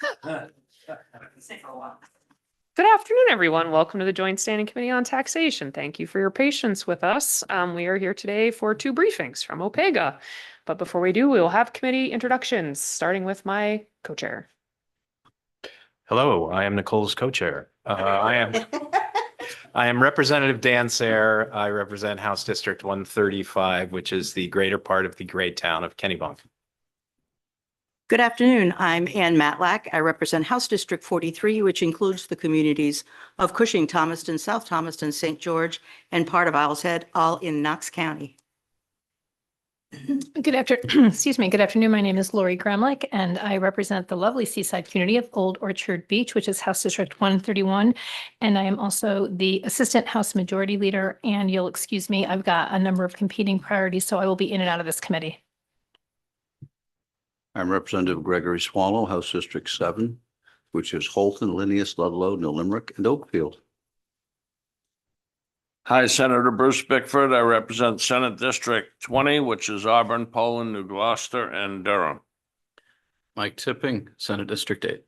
Good afternoon, everyone. Welcome to the Joint Standing Committee on Taxation. Thank you for your patience with us. We are here today for two briefings from OPEGA. But before we do, we will have committee introductions, starting with my co-chair. Hello, I am Nicole's co-chair. I am Representative Dan Sayre. I represent House District 135, which is the greater part of the great town of Kennebunk. Good afternoon. I'm Ann Matlack. I represent House District 43, which includes the communities of Cushing, Thomaston, South Thomaston, St. George, and part of Owl's Head, all in Knox County. Good afternoon. My name is Lori Gramlich, and I represent the lovely seaside community of Old Orchard Beach, which is House District 131. And I am also the Assistant House Majority Leader. And you'll excuse me, I've got a number of competing priorities, so I will be in and out of this committee. I'm Representative Gregory Swallow, House District 7, which is Holton, Linneus, Ludlow, New Limerick, and Oakfield. Hi, Senator Bruce Bickford. I represent Senate District 20, which is Auburn, Poland, New Gloucester, and Durham. Mike Tipping, Senate District 8.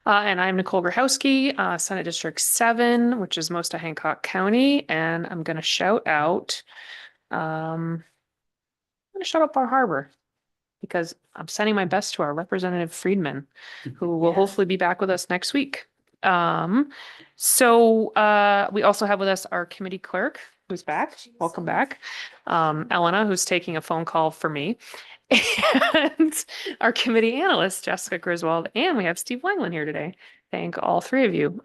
And I'm Nicole Grahowski, Senate District 7, which is most of Hancock County. And I'm going to shout out, Bar Harbor, because I'm sending my best to our Representative Friedman, who will hopefully be back with us next week. We also have with us our committee clerk, who's back. Welcome back. Elena, who's taking a phone call for me. And our committee analyst, Jessica Griswold. And we have Steve Langland here today. Thank all three of you.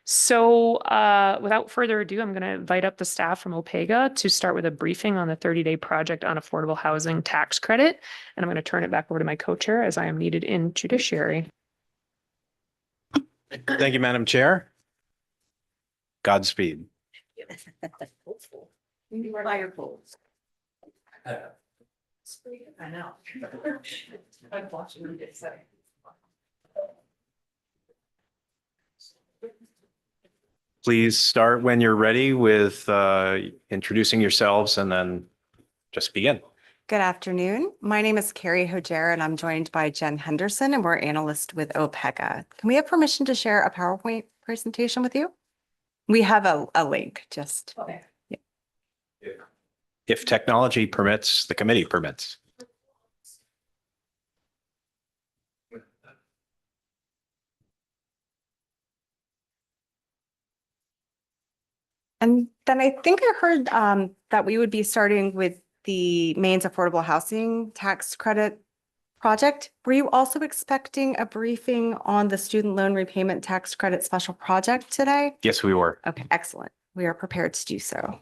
Without further ado, I'm going to invite up the staff from OPEGA to start with a briefing on the 30-day project on affordable housing tax credit. And I'm going to turn it back over to my co-chair as I am needed in judiciary. Thank you, Madam Chair. Godspeed. I know. Please start when you're ready with introducing yourselves and then just begin. Good afternoon. My name is Carrie Hojera and I'm joined by Jen Henderson and we're analysts with OPEGA. Can we have permission to share a PowerPoint presentation with you? We have a link just. Okay. Yeah. If technology permits, the committee permits. And then I think I heard that we would be starting with the Maine's Affordable Housing Tax Credit Project. Were you also expecting a briefing on the Student Loan Repayment Tax Credit Special Project today? Yes, we were. Okay, excellent. We are prepared to do so.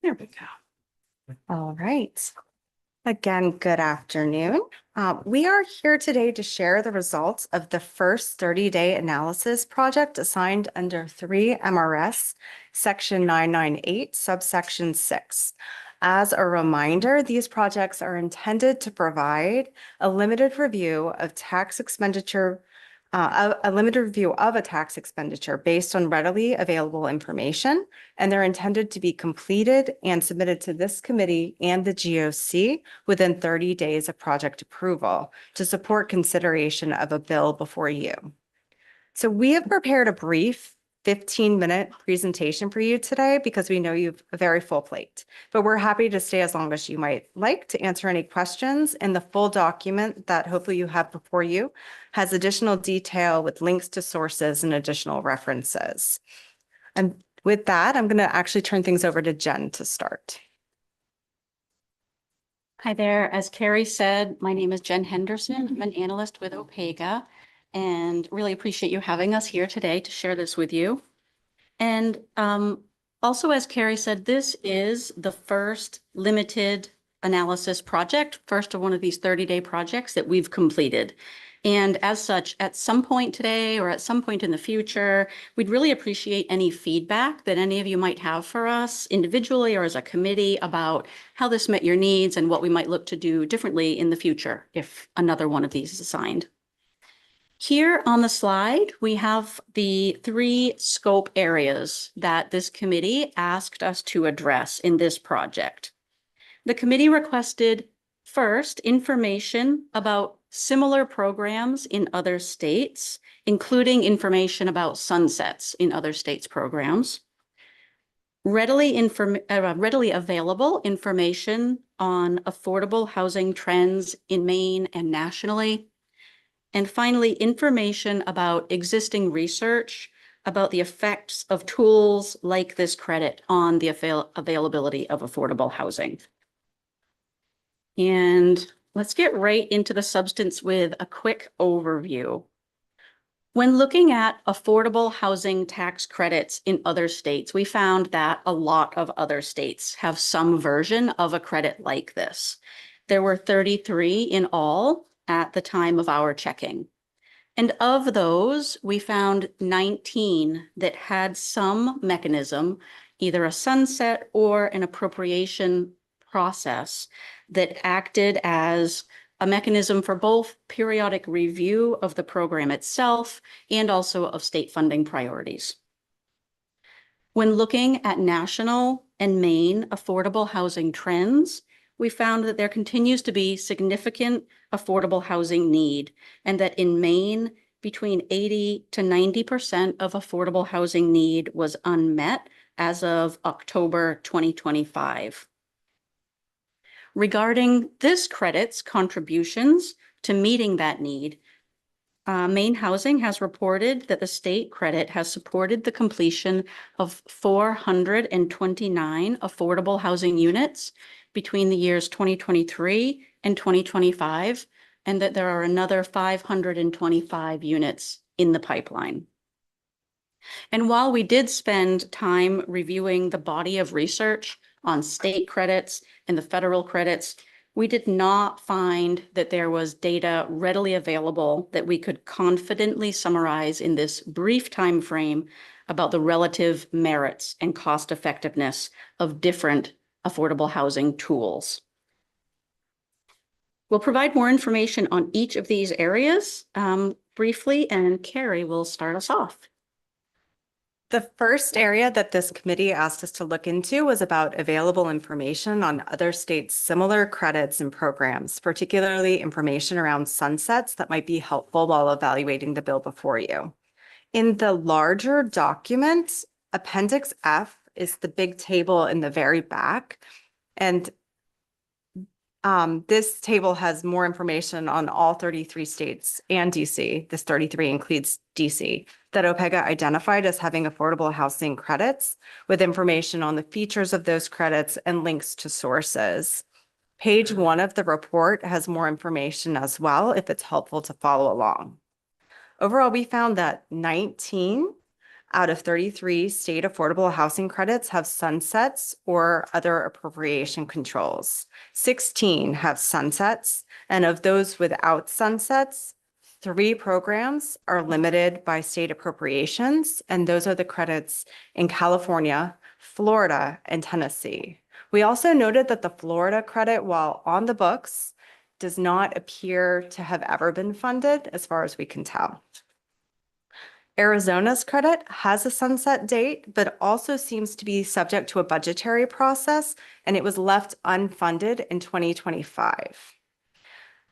There we go. All right. Again, good afternoon. We are here today to share the results of the first 30-day analysis project assigned under 3 MRS Section 998, subsection 6. As a reminder, these projects are intended to provide a limited review of tax expenditure of a tax expenditure based on readily available information, and they're intended to be completed and submitted to this committee and the GOC within 30 days of project approval to support consideration of a bill before you. So we have prepared a brief 15-minute presentation for you today because we know you have a very full plate, but we're happy to stay as long as you might like to answer any questions. And the full document that hopefully you have before you has additional detail with links to sources and additional references. And with that, I'm going to actually turn things over to Jen to start. Hi there. As Carrie said, my name is Jen Henderson. I'm an analyst with OPEGA and really appreciate you having us here today to share this with you. And also, as Carrie said, this is the first limited analysis project, first of one of these 30-day projects that we've completed. And as such, at some point today or at some point in the future, we'd really appreciate any feedback that any of you might have for us individually or as a committee about how this met your needs and what we might look to do differently in the future if another one of these is assigned. Here on the slide, we have the 3 scope areas that this committee asked us to address in this project. The committee requested first information about similar programs in other states, including information about sunsets in other states' programs. Readily available information on affordable housing trends in Maine and nationally. And finally, information about existing research about the effects of tools like this credit on the availability of affordable housing. And let's get right into the substance with a quick overview. When looking at affordable housing tax credits in other states, we found that a lot of other states have some version of a credit like this. There were 33 in all at the time of our checking. And of those, we found 19 that had some mechanism, either a sunset or an appropriation process that acted as a mechanism for both periodic review of the program itself and also of state funding priorities. When looking at national and Maine affordable housing trends, we found that there continues to be significant affordable housing need, and that in Maine, between 80 to 90% of affordable housing need was unmet as of October 2025. Regarding this credit's contributions to meeting that need, Maine Housing has reported that the state credit has supported the completion of 429 affordable housing units between the years 2023 and 2025, and that there are another 525 units in the pipeline. And while we did spend time reviewing the body of research on state credits and the federal credits, we did not find that there was data readily available that we could confidently summarize in this brief time frame about the relative merits and cost effectiveness of different affordable housing tools. We'll provide more information on each of these areas briefly, and Carrie will start us off. The first area that this committee asked us to look into was about available information on other states' similar credits and programs, particularly information around sunsets that might be helpful while evaluating the bill before you. In the larger document, Appendix F is the big table in the very back. And this table has more information on all 33 states and DC. This 33 includes DC, that OPEGA identified as having affordable housing credits, with information on the features of those credits and links to sources. Page 1 of the report has more information as well, if it's helpful to follow along. Overall, we found that 19 out of 33 state affordable housing credits have sunsets or other appropriation controls. 16 have sunsets, and of those without sunsets, 3 programs are limited by state appropriations, and those are the credits in California, Florida, and Tennessee. We also noted that the Florida credit, while on the books, does not appear to have ever been funded as far as we can tell. Arizona's credit has a sunset date, but also seems to be subject to a budgetary process, and it was left unfunded in 2025.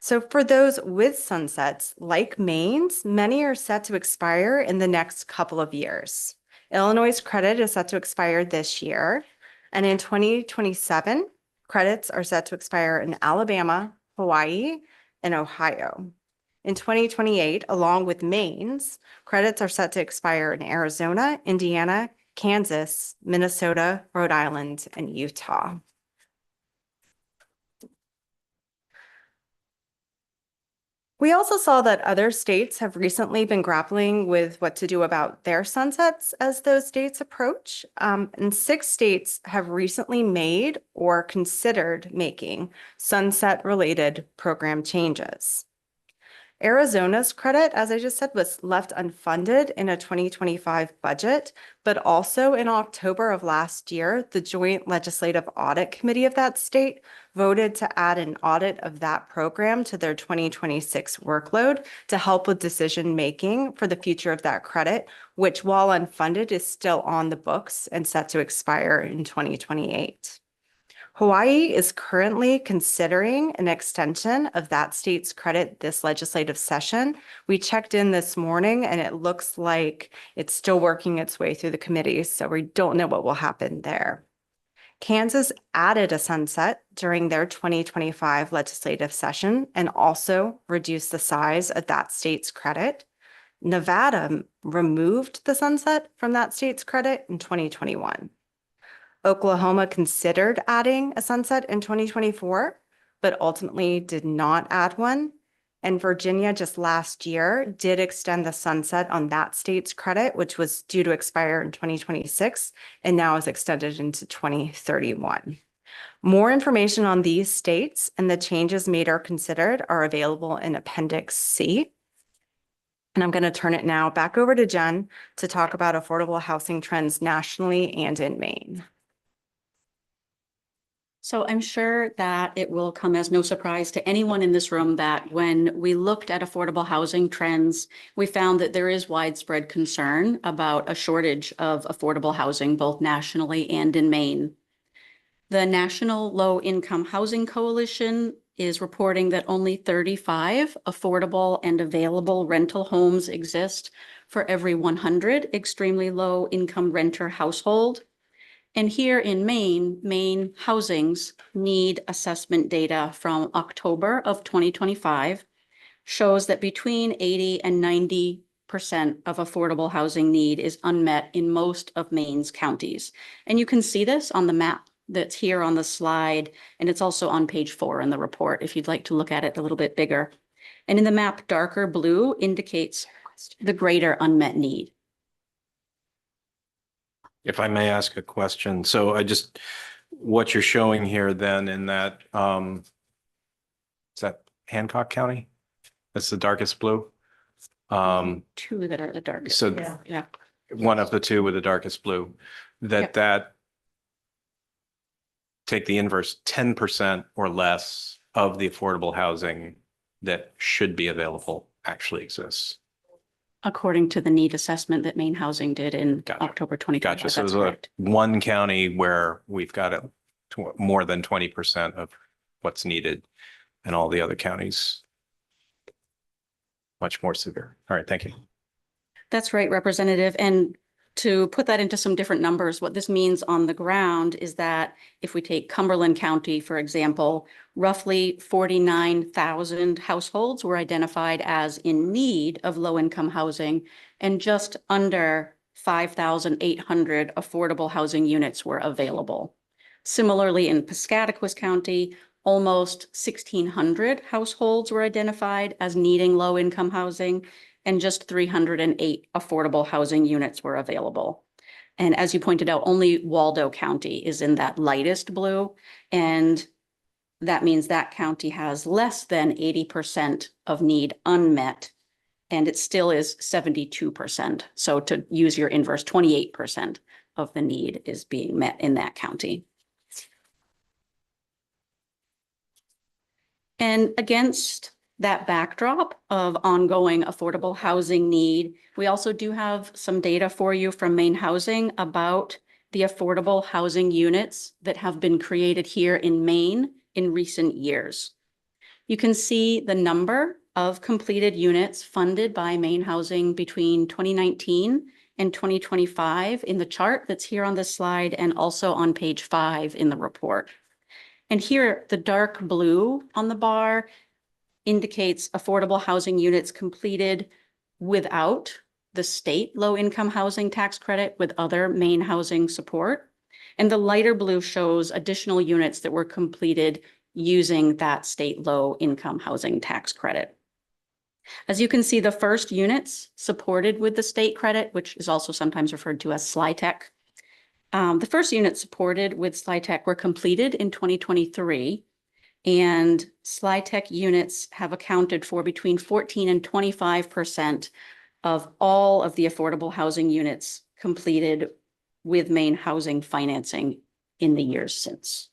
So for those with sunsets, like Maine's, many are set to expire in the next couple of years. Illinois' credit is set to expire this year, and in 2027, credits are set to expire in Alabama, Hawaii, and Ohio. In 2028, along with Maine's, credits are set to expire in Arizona, Indiana, Kansas, Minnesota, Rhode Island, and Utah. We also saw that other states have recently been grappling with what to do about their sunsets as those dates approach. And 6 states have recently made or considered making sunset-related program changes. Arizona's credit, as I just said, was left unfunded in a 2025 budget, but also in October of last year, the Joint Legislative Audit Committee of that state voted to add an audit of that program to their 2026 workload to help with decision-making for the future of that credit, which while unfunded is still on the books and set to expire in 2028. Hawaii is currently considering an extension of that state's credit this legislative session. We checked in this morning and it looks like it's still working its way through the committees, so we don't know what will happen there. Kansas added a sunset during their 2025 legislative session and also reduced the size of that state's credit. Nevada removed the sunset from that state's credit in 2021. Oklahoma considered adding a sunset in 2024, but ultimately did not add one. And Virginia just last year did extend the sunset on that state's credit, which was due to expire in 2026 and now is extended into 2031. More information on these states and the changes made or considered are available in Appendix C. And I'm going to turn it now back over to Jen to talk about affordable housing trends nationally and in Maine. So I'm sure that it will come as no surprise to anyone in this room that when we looked at affordable housing trends, we found that there is widespread concern about a shortage of affordable housing, both nationally and in Maine. The National Low Income Housing Coalition is reporting that only 35 affordable and available rental homes exist for every 100 extremely low income renter household. And here in Maine, Maine Housing's need assessment data from October of 2025 shows that between 80 and 90% of affordable housing need is unmet in most of Maine's counties. And you can see this on the map that's here on the slide, and it's also on page 4 in the report if you'd like to look at it a little bit bigger. And in the map, darker blue indicates the greater unmet need. If I may ask a question, so what you're showing here then in that, is that Hancock County? That's the darkest blue? Two that are the darkest. So Yeah. one of the two with the darkest blue, Yep. that take the inverse 10% or less of the affordable housing that should be available actually exists. According to the need assessment that Maine Housing did in Gotcha. October 2025. Gotcha. So That's there's correct. one county where we've got more than 20% of what's needed, and all the other counties much more severe. All right, thank you. That's right, Representative. And to put that into some different numbers, what this means on the ground is that if we take Cumberland County, for example, roughly 49,000 households were identified as in need of low-income housing, and just under 5,800 affordable housing units were available. Similarly, in Piscataquis County, almost 1,600 households were identified as needing low-income housing, and just 308 affordable housing units were available. And as you pointed out, only Waldo County is in that lightest blue. And that means that county has less than 80% of need unmet, and it still is 72%. So to use your inverse, 28% of the need is being met in that county. And against that backdrop of ongoing affordable housing need, we also do have some data for you from Maine Housing about the affordable housing units that have been created here in Maine in recent years. You can see the number of completed units funded by Maine Housing between 2019 and 2025 in the chart that's here on this slide, and also on page 5 in the report. And here, the dark blue on the bar indicates affordable housing units completed without the state low-income housing tax credit with other Maine Housing support. And the lighter blue shows additional units that were completed using that state low-income housing tax credit. As you can see, the first units supported with the state credit, which is also sometimes referred to as SLITEC. The first units supported with SLITEC were completed in 2023. And SLITech units have accounted for between 14 and 25% of all of the affordable housing units completed with Maine housing financing in the years since.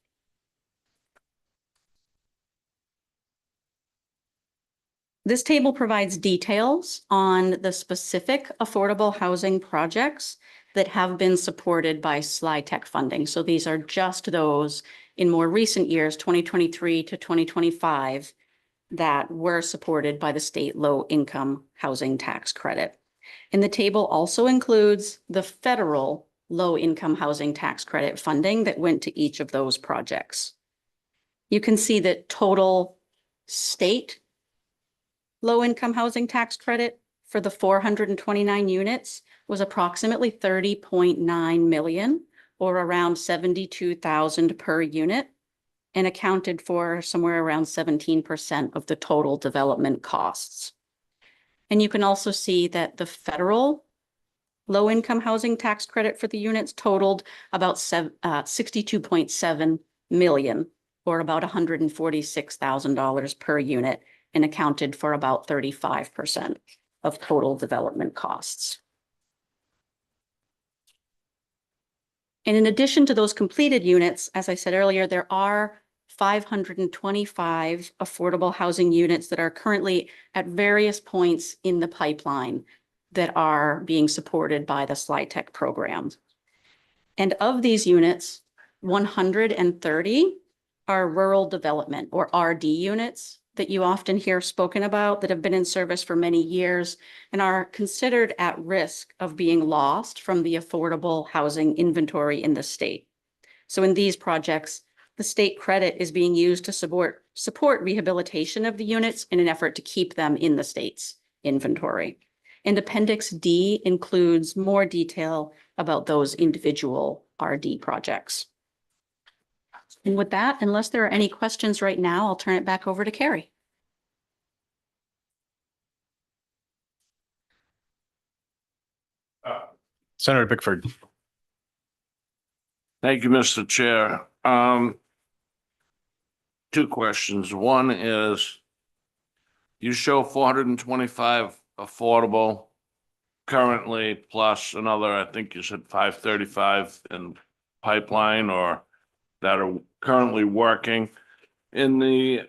This table provides details on the specific affordable housing projects that have been supported by SLITech funding. So these are just those in more recent years, 2023 to 2025, that were supported by the state low income housing tax credit. And the table also includes the federal low income housing tax credit funding that went to each of those projects. You can see that total state low-income housing tax credit for the 429 units was approximately 30.9 million, or around 72,000 per unit, and accounted for somewhere around 17% of the total development costs. And you can also see that the federal low-income housing tax credit for the units totaled about 62.7 million, or about $146,000 per unit, and accounted for about 35% of total development costs. And in addition to those completed units, as I said earlier, there are 525 affordable housing units that are currently at various points in the pipeline that are being supported by the SLITech program. And of these units, 130 are rural development, or RD units, that you often hear spoken about, that have been in service for many years and are considered at risk of being lost from the affordable housing inventory in the state. So in these projects, the state credit is being used to support rehabilitation of the units in an effort to keep them in the state's inventory. And Appendix D includes more detail about those individual RD projects. And with that, unless there are any questions right now, I'll turn it back over to Carrie. Senator Bickford. Thank you, Mr. Chair. Two questions. One is, you show 425 affordable currently, plus another, I think you said 535 in pipeline or that are currently working. In the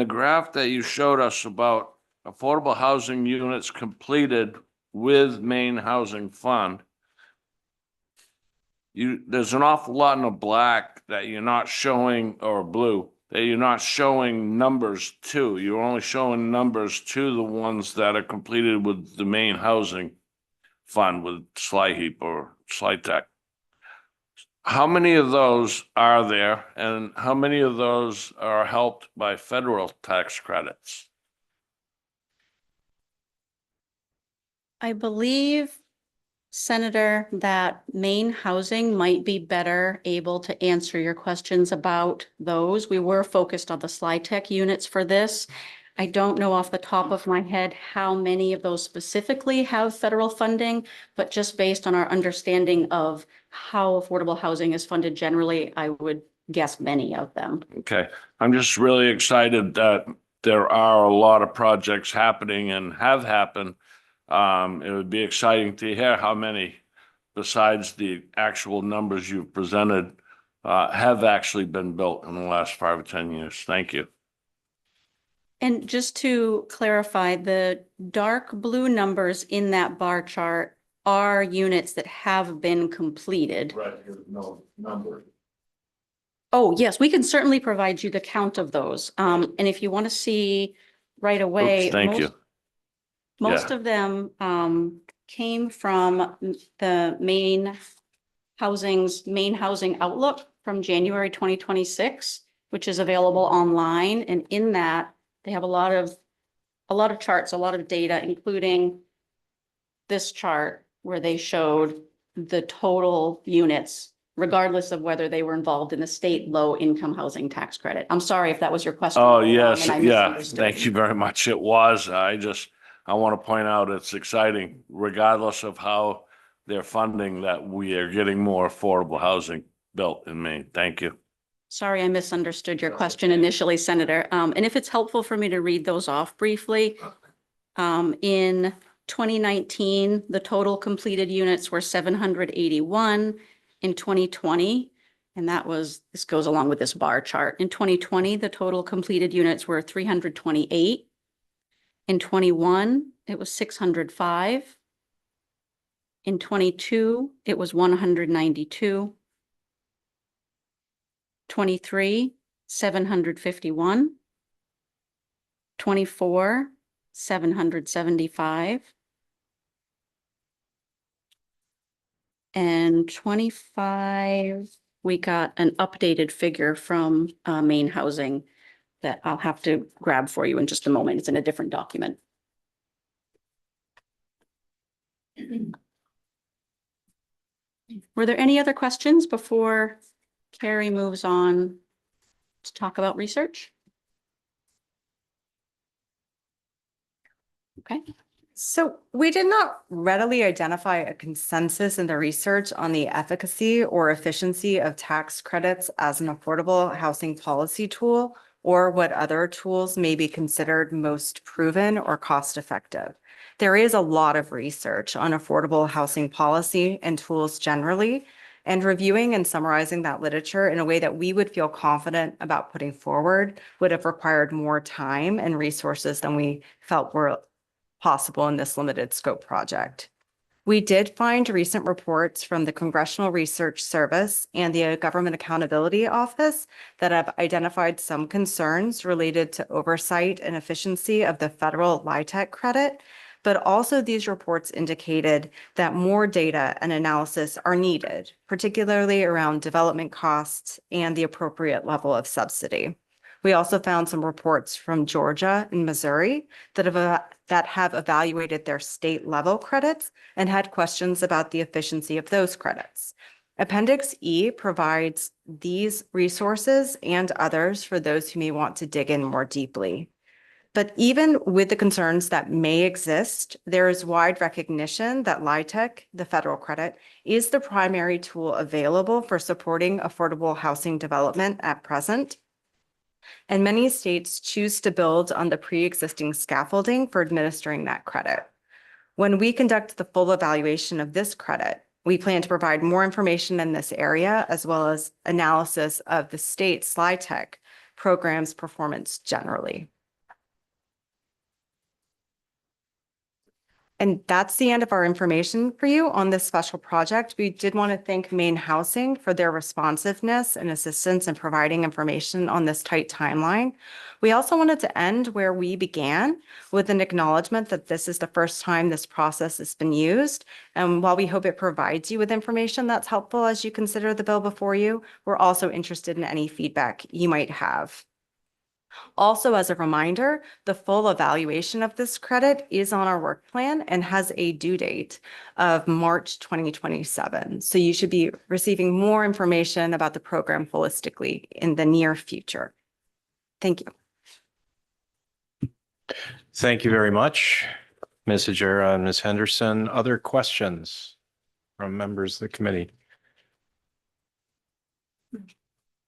graph that you showed us about affordable housing units completed with Maine Housing Fund, there's an awful lot in the black that you're not showing, or blue, that you're not showing numbers to. You're only showing numbers to the ones that are completed with the Maine Housing Fund, with SLIHEAP or SLITech. How many of those are there, and how many of those are helped by federal tax credits? I believe, Senator, that Maine Housing might be better able to answer your questions about those. We were focused on the SLITech units for this. I don't know off the top of my head how many of those specifically have federal funding, but just based on our understanding of how affordable housing is funded generally, I would guess many of them. Okay, I'm just really excited that there are a lot of projects happening and have happened. It would be exciting to hear how many, besides the actual numbers you've presented, have actually been built in the last 5 or 10 years. Thank you. And just to clarify, the dark blue numbers in that bar chart are units that have been completed. Right, no number. Oh, yes, we can certainly provide you the count of those. And if you want to see right away. Thank you. Most Yeah. of them came from the Maine Housing Outlook from January 2026, which is available online. And in that, they have a lot of charts, a lot of data, including this chart where they showed the total units, regardless of whether they were involved in the state low income housing tax credit. I'm sorry if that was your question. Oh, all along yes, and I yeah, misunderstood. thank you very much. It was, I want to point out it's exciting, regardless of how they're funding, that we are getting more affordable housing built in Maine. Thank you. Sorry, I misunderstood your question initially, Senator. And if it's helpful for me to read those off briefly. In 2019, the total completed units were 781. In 2020, and this goes along with this bar chart. In 2020, the total completed units were 328. In 21, it was 605. In 22, it was 192. 23, 751. 24, 775. And 25, we got an updated figure from Maine Housing that I'll have to grab for you in just a moment. It's in a different document. Were there any other questions before Carrie moves on to talk about research? Okay. So we did not readily identify a consensus in the research on the efficacy or efficiency of tax credits as an affordable housing policy tool, or what other tools may be considered most proven or cost effective. There is a lot of research on affordable housing policy and tools generally, and reviewing and summarizing that literature in a way that we would feel confident about putting forward would have required more time and resources than we felt were possible in this limited scope project. We did find recent reports from the Congressional Research Service and the Government Accountability Office that have identified some concerns related to oversight and efficiency of the federal LIHTC credit, but also these reports indicated that more data and analysis are needed, particularly around development costs and the appropriate level of subsidy. We also found some reports from Georgia and Missouri that have evaluated their state level credits and had questions about the efficiency of those credits. Appendix E provides these resources and others for those who may want to dig in more deeply. But even with the concerns that may exist, there is wide recognition that LIHTC, the federal credit, is the primary tool available for supporting affordable housing development at present. And many states choose to build on the pre-existing scaffolding for administering that credit. When we conduct the full evaluation of this credit, we plan to provide more information in this area, as well as analysis of the state's LIHTC program's performance generally. And that's the end of our information for you on this special project. We did want to thank Maine Housing for their responsiveness and assistance in providing information on this tight timeline. We also wanted to end where we began, with an acknowledgement that this is the first time this process has been used. And while we hope it provides you with information that's helpful as you consider the bill before you, we're also interested in any feedback you might have. Also, as a reminder, the full evaluation of this credit is on our work plan and has a due date of March 2027. So you should be receiving more information about the program holistically in the near future. Thank you. Thank you very much, Ms. Ajera and Ms. Henderson. Other questions from members of the committee?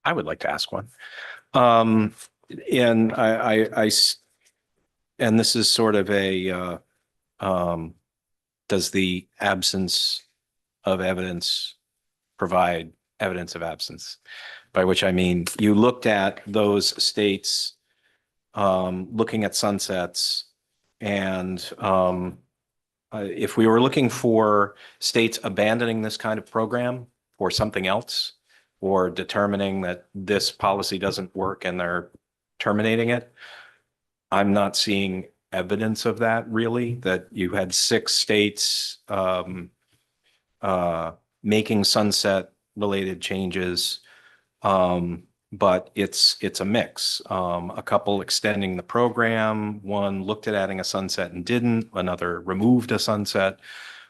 I would like to ask one. And and this is sort of a, does the absence of evidence provide evidence of absence? By which I mean, you looked at those states, looking at sunsets, and if we were looking for states abandoning this kind of program for something else, or determining that this policy doesn't work and they're terminating it, I'm not seeing evidence of that really, that you had 6 states making sunset related changes, but it's a mix. A couple extending the program, one looked at adding a sunset and didn't, another removed a sunset,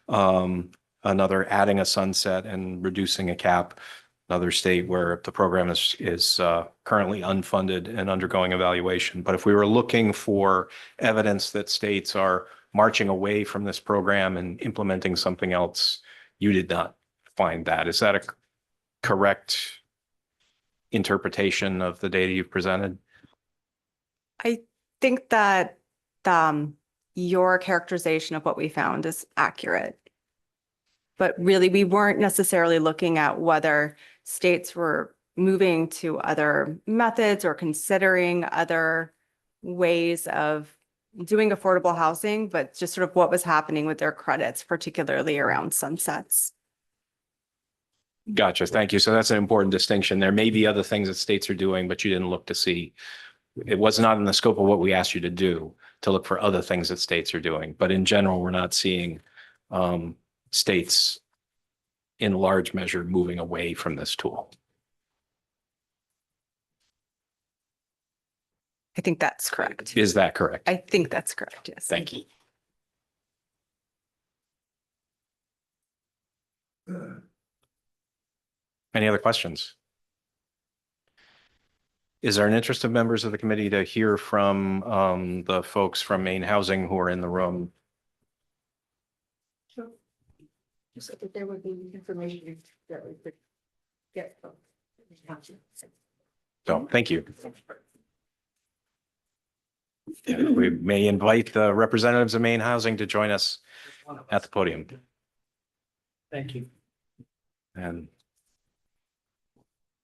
another adding a sunset and reducing a cap. Another state where the program is currently unfunded and undergoing evaluation. But if we were looking for evidence that states are marching away from this program and implementing something else, you did not find that. Is that a correct interpretation of the data you've presented? I think that your characterization of what we found is accurate. But really, we weren't necessarily looking at whether states were moving to other methods or considering other ways of doing affordable housing, but just sort of what was happening with their credits, particularly around sunsets. Gotcha. Thank you. So that's an important distinction. There may be other things that states are doing, but you didn't look to see. It was not in the scope of what we asked you to do, to look for other things that states are doing. But in general, we're not seeing states in large measure moving away from this tool. I think that's correct. Is that correct? I think that's correct, yes. Thank you. Any other questions? Is there an interest of members of the committee to hear from the folks from Maine Housing who are in the room? Sure. Just that there would be information that we could get from. So, thank you. We may invite the representatives of Maine Housing to join us at the podium. Thank you. And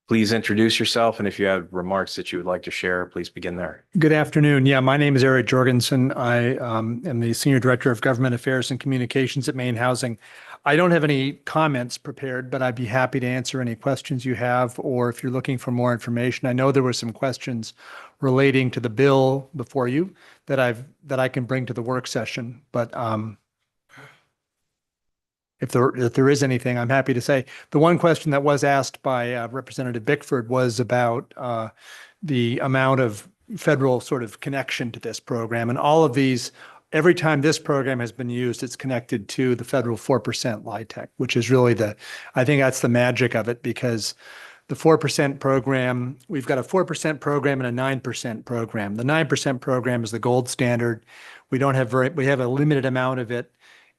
please introduce yourself, and if you have remarks that you would like to share, please begin there. Good afternoon. Yeah, my name is Eric Jorgensen. I am the Senior Director of Government Affairs and Communications at Maine Housing. I don't have any comments prepared, but I'd be happy to answer any questions you have, or if you're looking for more information. I know there were some questions relating to the bill before you that I can bring to the work session, but if there is anything, I'm happy to say. The one question that was asked by Representative Bickford was about the amount of federal sort of connection to this program. And all of these, every time this program has been used, it's connected to the federal 4% LIHTC, which is really I think that's the magic of it, because the 4% program, we've got a 4% program and a 9% program. The 9% program is the gold standard. We have a limited amount of it.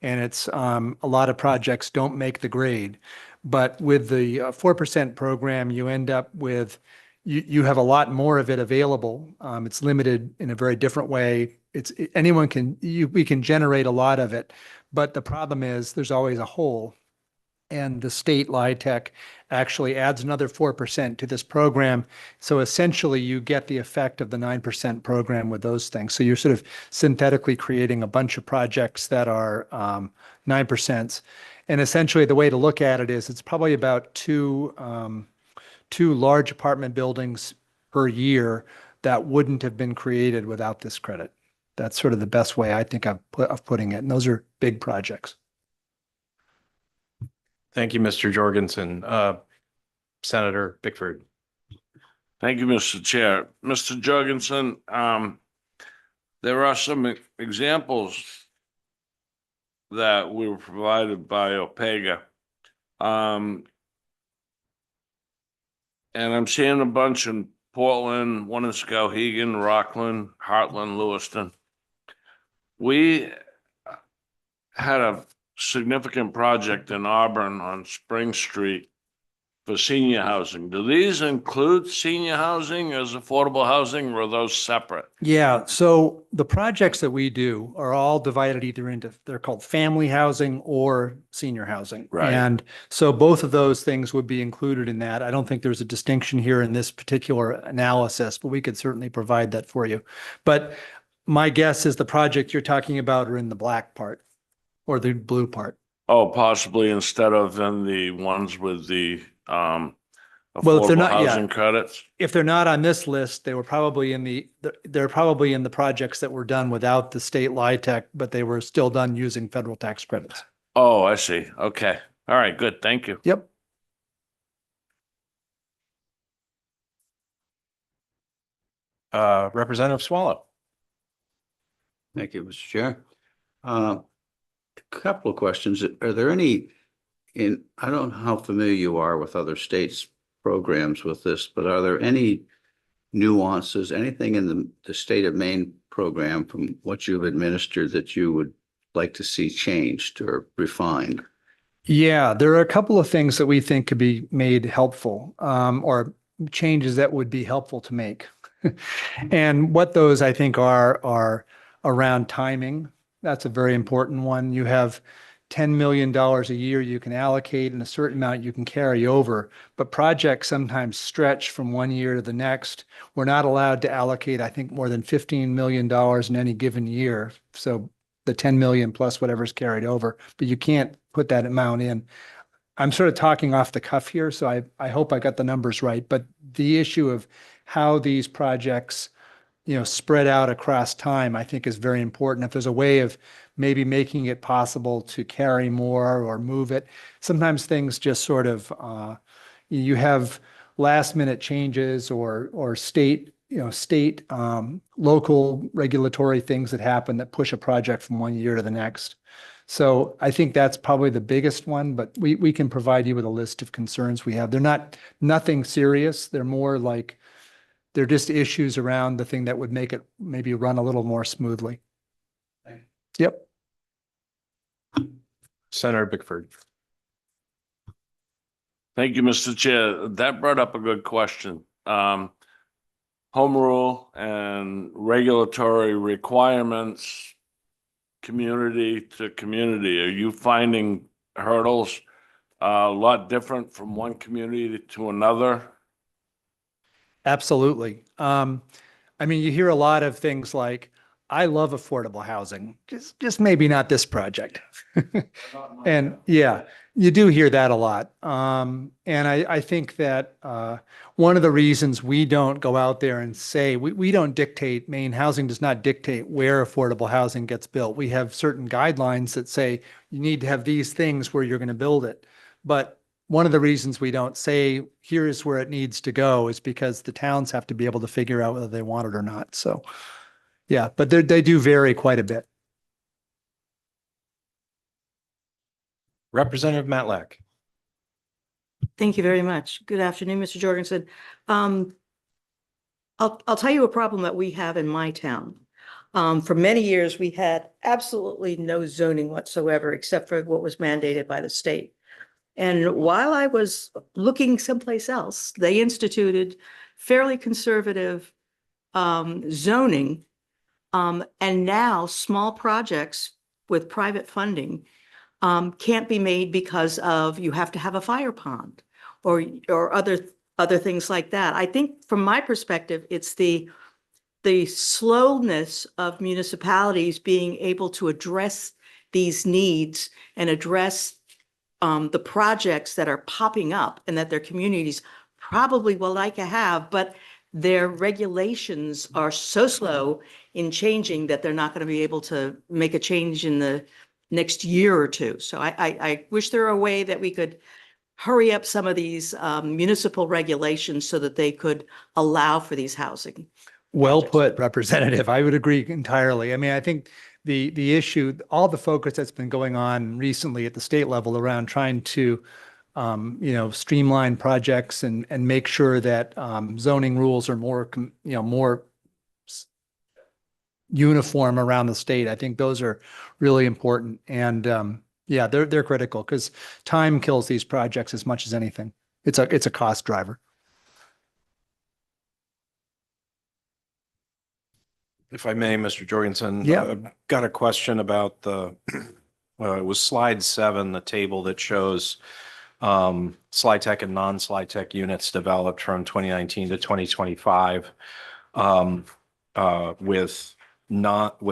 And it's a lot of projects don't make the grade. But with the 4% program, you end up with, you have a lot more of it available. It's limited in a very different way. We can generate a lot of it. But the problem is there's always a hole. And the state LIHTC actually adds another 4% to this program. So essentially you get the effect of the 9% program with those things. So you're sort of synthetically creating a bunch of projects that are 9%. And essentially the way to look at it is it's probably about two large apartment buildings per year that wouldn't have been created without this credit. That's sort of the best way I think of putting it. And those are big projects. Thank you, Mr. Jorgensen. Senator Bickford. Thank you, Mr. Chair. Mr. Jorgensen, there are some examples that we were provided by Opega. And I'm seeing a bunch in Portland, one in Skowhegan, Rockland, Heartland, Lewiston. We had a significant project in Auburn on Spring Street for senior housing. Do these include senior housing as affordable housing, or are those separate? Yeah, so the projects that we do are all divided either into, they're called family housing or senior housing. Right. And so both of those things would be included in that. I don't think there's a distinction here in this particular analysis, but we could certainly provide that for you. But my guess is the project you're talking about are in the black part or the blue part. Oh, possibly instead of in the ones with the Well, if affordable they're not, housing yeah, credits? if they're not on this list, they were probably they're probably in the projects that were done without the state LIHTC, but they were still done using federal tax credits. Oh, I see. Okay. All right, good. Thank you. Yep. Representative Swallow. Thank you, Mr. Chair. A couple of questions. Are there any I don't know how familiar you are with other states' programs with this, but are there any nuances, anything in the state of Maine program from what you've administered that you would like to see changed or refined? Yeah, there are a couple of things that we think could be made helpful or changes that would be helpful to make. And what those I think are around timing. That's a very important one. You have $10 million a year you can allocate and a certain amount you can carry over, but projects sometimes stretch from one year to the next. We're not allowed to allocate, I think, more than $15 million in any given year. So the 10 million plus whatever's carried over, but you can't put that amount in. I'm sort of talking off the cuff here, so I hope I got the numbers right, but the issue of how these projects, spread out across time, I think is very important. If there's a way of maybe making it possible to carry more or move it, sometimes things just sort of, you have last minute changes or state, local regulatory things that happen that push a project from one year to the next. So I think that's probably the biggest one, but we can provide you with a list of concerns we have. They're nothing serious. They're more like, they're just issues around the thing that would make it maybe run a little more smoothly. Yep. Senator Bickford. Thank you, Mr. Chair. That brought up a good question. Home rule and regulatory requirements, community to community. Are you finding hurdles a lot different from one community to another? Absolutely. I mean, you hear a lot of things like, I love affordable housing, just maybe not this project. And yeah, you do hear that a lot. And I think that one of the reasons we don't go out there and say, we don't dictate, Maine Housing does not dictate where affordable housing gets built. We have certain guidelines that say you need to have these things where you're going to build it. But one of the reasons we don't say, here's where it needs to go is because the towns have to be able to figure out whether they want it or not. So, yeah, but they do vary quite a bit. Representative Matlack. Thank you very much. Good afternoon, Mr. Jorgensen. I'll tell you a problem that we have in my town. For many years, we had absolutely no zoning whatsoever, except for what was mandated by the state. And while I was looking someplace else, they instituted fairly conservative zoning. And now small projects with private funding can't be made because of you have to have a fire pond or other things like that. I think from my perspective, it's the slowness of municipalities being able to address these needs and address the projects that are popping up and that their communities probably will like to have, but their regulations are so slow in changing that they're not going to be able to make a change in the next year or two. So I wish there were a way that we could hurry up some of these municipal regulations so that they could allow for these housing. Well projects. put, Representative. I would agree entirely. I mean, I think the issue, all the focus that's been going on recently at the state level around trying to, streamline projects and make sure that zoning rules are more uniform around the state. I think those are really important. And yeah, they're critical because time kills these projects as much as anything. It's a cost driver. If I may, Mr. Jorgensen. Yeah. I've got a question about it was slide 7, the table that shows slide tech and non-slide tech units developed from 2019 to 2025 with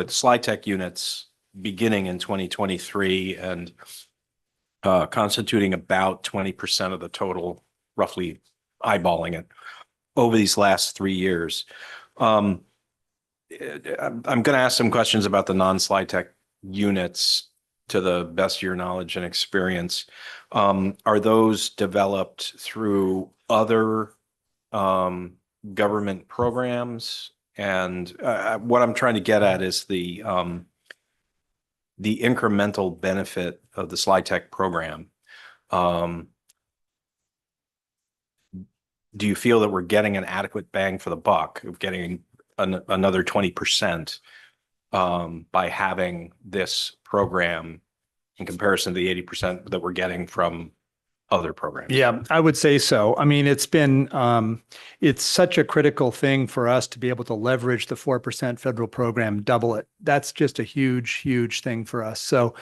slide tech units beginning in 2023 and constituting about 20% of the total, roughly eyeballing it over these last 3 years. I'm going to ask some questions about the non-slide tech units to the best of your knowledge and experience. Are those developed through other government programs? And what I'm trying to get at is the incremental benefit of the slide tech program. Do you feel that we're getting an adequate bang for the buck of getting another 20% by having this program in comparison to the 80% that we're getting from other programs. Yeah, I would say so. I mean, it's such a critical thing for us to be able to leverage the 4% federal program, double it. That's just a huge, huge thing for us. So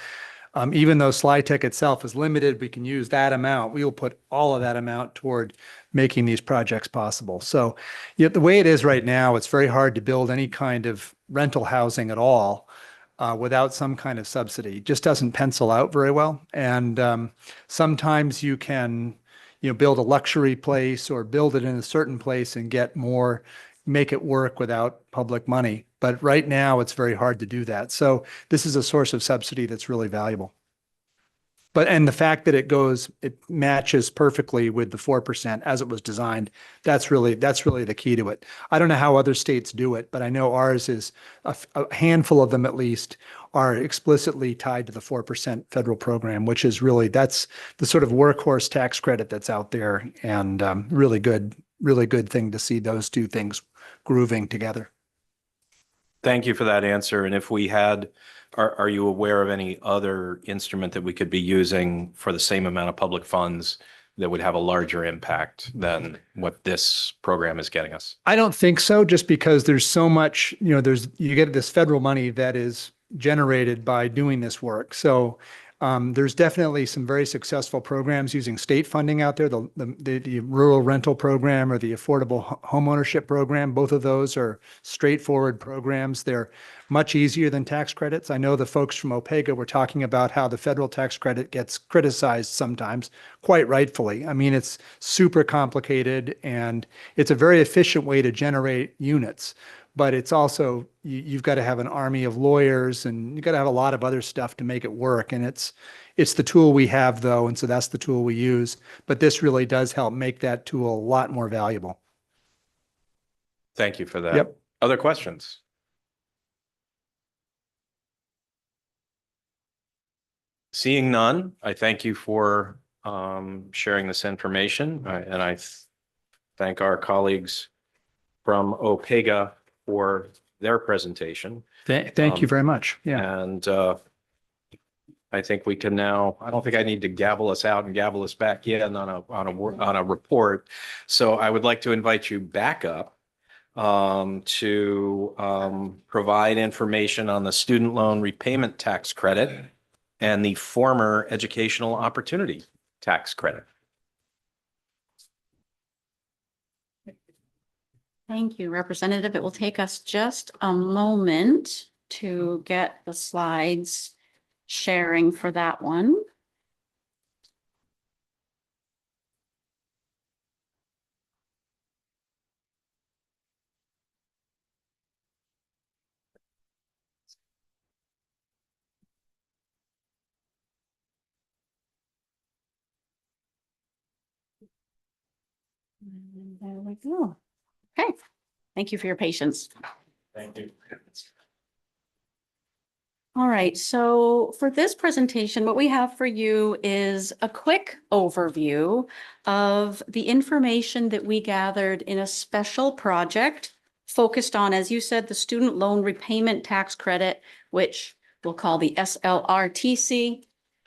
even though SLY itself is limited, we can use that amount. We will put all of that amount toward making these projects possible. So the way it is right now, it's very hard to build any kind of rental housing at all without some kind of subsidy. It just doesn't pencil out very well. And sometimes you can, build a luxury place or build it in a certain place and get more, make it work without public money. But right now, it's very hard to do that. So this is a source of subsidy that's really valuable. And the fact that it matches perfectly with the 4% as it was designed, that's really the key to it. I don't know how other states do it, but I know ours is a handful of them at least are explicitly tied to the 4% federal program, which is that's the sort of workhorse tax credit that's out there, and really good thing to see those two things grooving together. Thank you for that answer. And if we had, are you aware of any other instrument that we could be using for the same amount of public funds that would have a larger impact than what this program is getting us? I don't think so, just because there's so much, you get this federal money that is generated by doing this work. So there's definitely some very successful programs using state funding out there, the rural rental program or the affordable homeownership program. Both of those are straightforward programs. They're much easier than tax credits. I know the folks from OPEGA were talking about how the federal tax credit gets criticized sometimes, quite rightfully. I mean, it's super complicated and it's a very efficient way to generate units. But it's also, you've got to have an army of lawyers and you've got to have a lot of other stuff to make it work. And it's the tool we have, though. And so that's the tool we use. But this really does help make that tool a lot more valuable. Thank you for that. Yep. Other questions? Seeing none, I thank you for sharing this information. And I thank our colleagues from OPEGA for their presentation. Thank you very much. Yeah. And I think we can now, I don't think I need to gavel us out and gavel us back in on a report. So I would like to invite you back up to provide information on the student loan repayment tax credit and the former educational opportunity tax credit. Thank you, Representative. It will take us just a moment to get the slides sharing for that one. And there we go. Okay, thank you for your patience. Thank you. All right, so for this presentation, what we have for you is a quick overview of the information that we gathered in a special project focused on, as you said, the student loan repayment tax credit, which we'll call the SLRTC,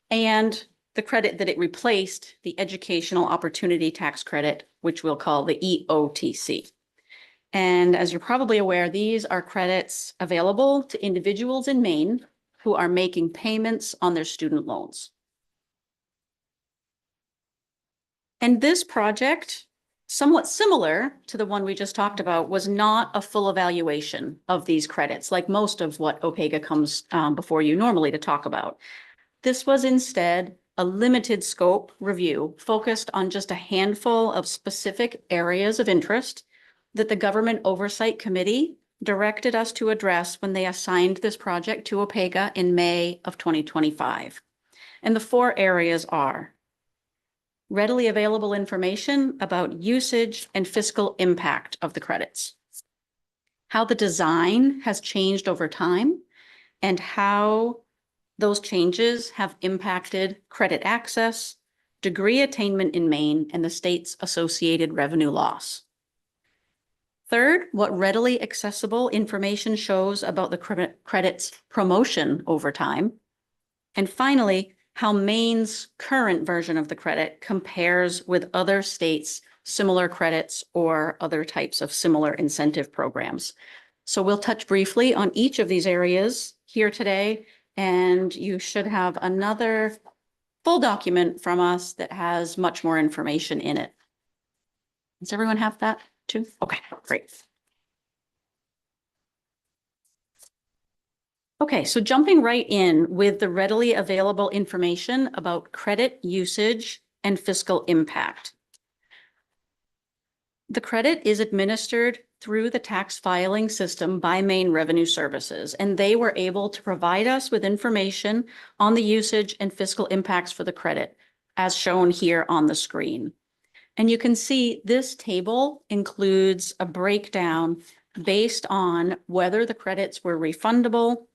and the credit that it replaced, the educational opportunity tax credit, which we'll call the EOTC. And as you're probably aware, these are credits available to individuals in Maine who are making payments on their student loans. And this project, somewhat similar to the one we just talked about, was not a full evaluation of these credits, like most of what OPEGA comes before you normally to talk about. This was instead a limited scope review focused on just a handful of specific areas of interest that the Government Oversight Committee directed us to address when they assigned this project to OPEGA in May of 2025. And the four areas are readily available information about usage and fiscal impact of the credits, how the design has changed over time, and how those changes have impacted credit access, degree attainment in Maine, and the state's associated revenue loss. Third, what readily accessible information shows about the credit's promotion over time. And finally, how Maine's current version of the credit compares with other states' similar credits or other types of similar incentive programs. So we'll touch briefly on each of these areas here today, and you should have another full document from us that has much more information in it. Does everyone have that too? Okay, great. Okay, so jumping right in with the readily available information about credit usage and fiscal impact. The credit is administered through the tax filing system by Maine Revenue Services, and they were able to provide us with information on the usage and fiscal impacts for the credit, as shown here on the screen. And you can see this table includes a breakdown based on whether the credits were refundable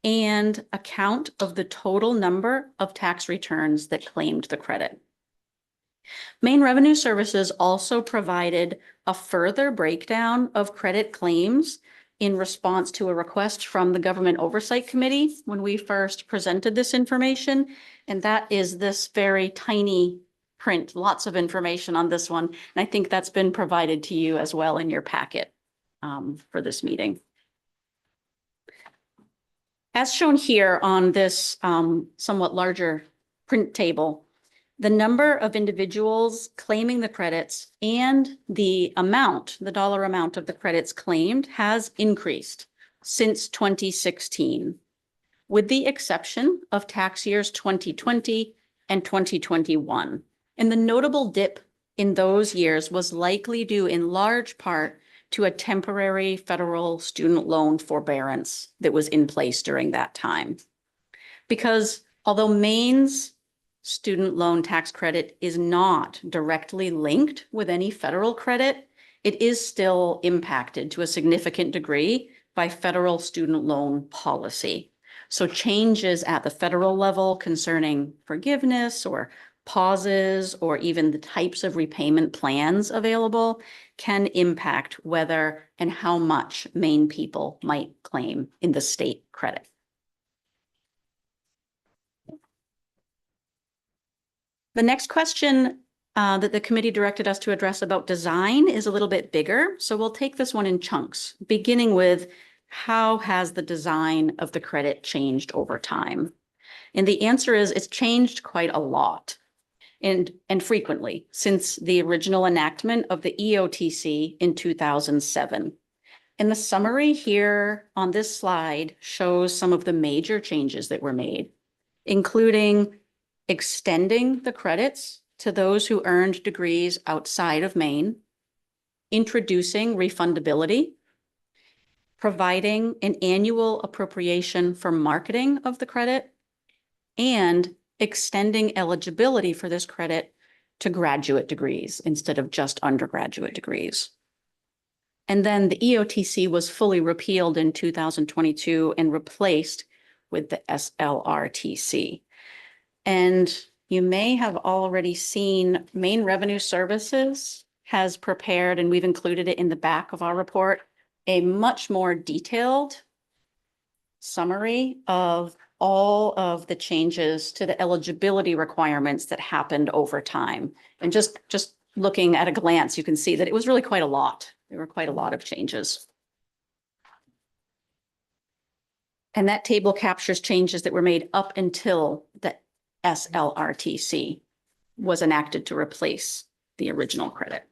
and a count of the total number of tax returns that claimed the credit. Maine Revenue Services also provided a further breakdown of credit claims in response to a request from the Government Oversight Committee when we first presented this information. And that is this very tiny print, lots of information on this one. And I think that's been provided to you as well in your packet for this meeting. As shown here on this somewhat larger print table, the number of individuals claiming the credits and the amount, the dollar amount of the credits claimed has increased since 2016, with the exception of tax years 2020 and 2021. And the notable dip in those years was likely due in large part to a temporary federal student loan forbearance that was in place during that time. Because although Maine's student loan tax credit is not directly linked with any federal credit, it is still impacted to a significant degree by federal student loan policy. So changes at the federal level concerning forgiveness or pauses or even the types of repayment plans available can impact whether and how much Maine people might claim in the state credit. The next question that the committee directed us to address about design is a little bit bigger. So we'll take this one in chunks, beginning with how has the design of the credit changed over time? And the answer is it's changed quite a lot and frequently since the original enactment of the EOTC in 2007. And the summary here on this slide shows some of the major changes that were made, including extending the credits to those who earned degrees outside of Maine, introducing refundability, providing an annual appropriation for marketing of the credit, and extending eligibility for this credit to graduate degrees instead of just undergraduate degrees. And then the EOTC was fully repealed in 2022 and replaced with the SLRTC. And you may have already seen Maine Revenue Services has prepared, and we've included it in the back of our report, a much more detailed summary of all of the changes to the eligibility requirements that happened over time. And just looking at a glance, you can see that it was really quite a lot. There were quite a lot of changes. And that table captures changes that were made up until the SLRTC was enacted to replace the original credit.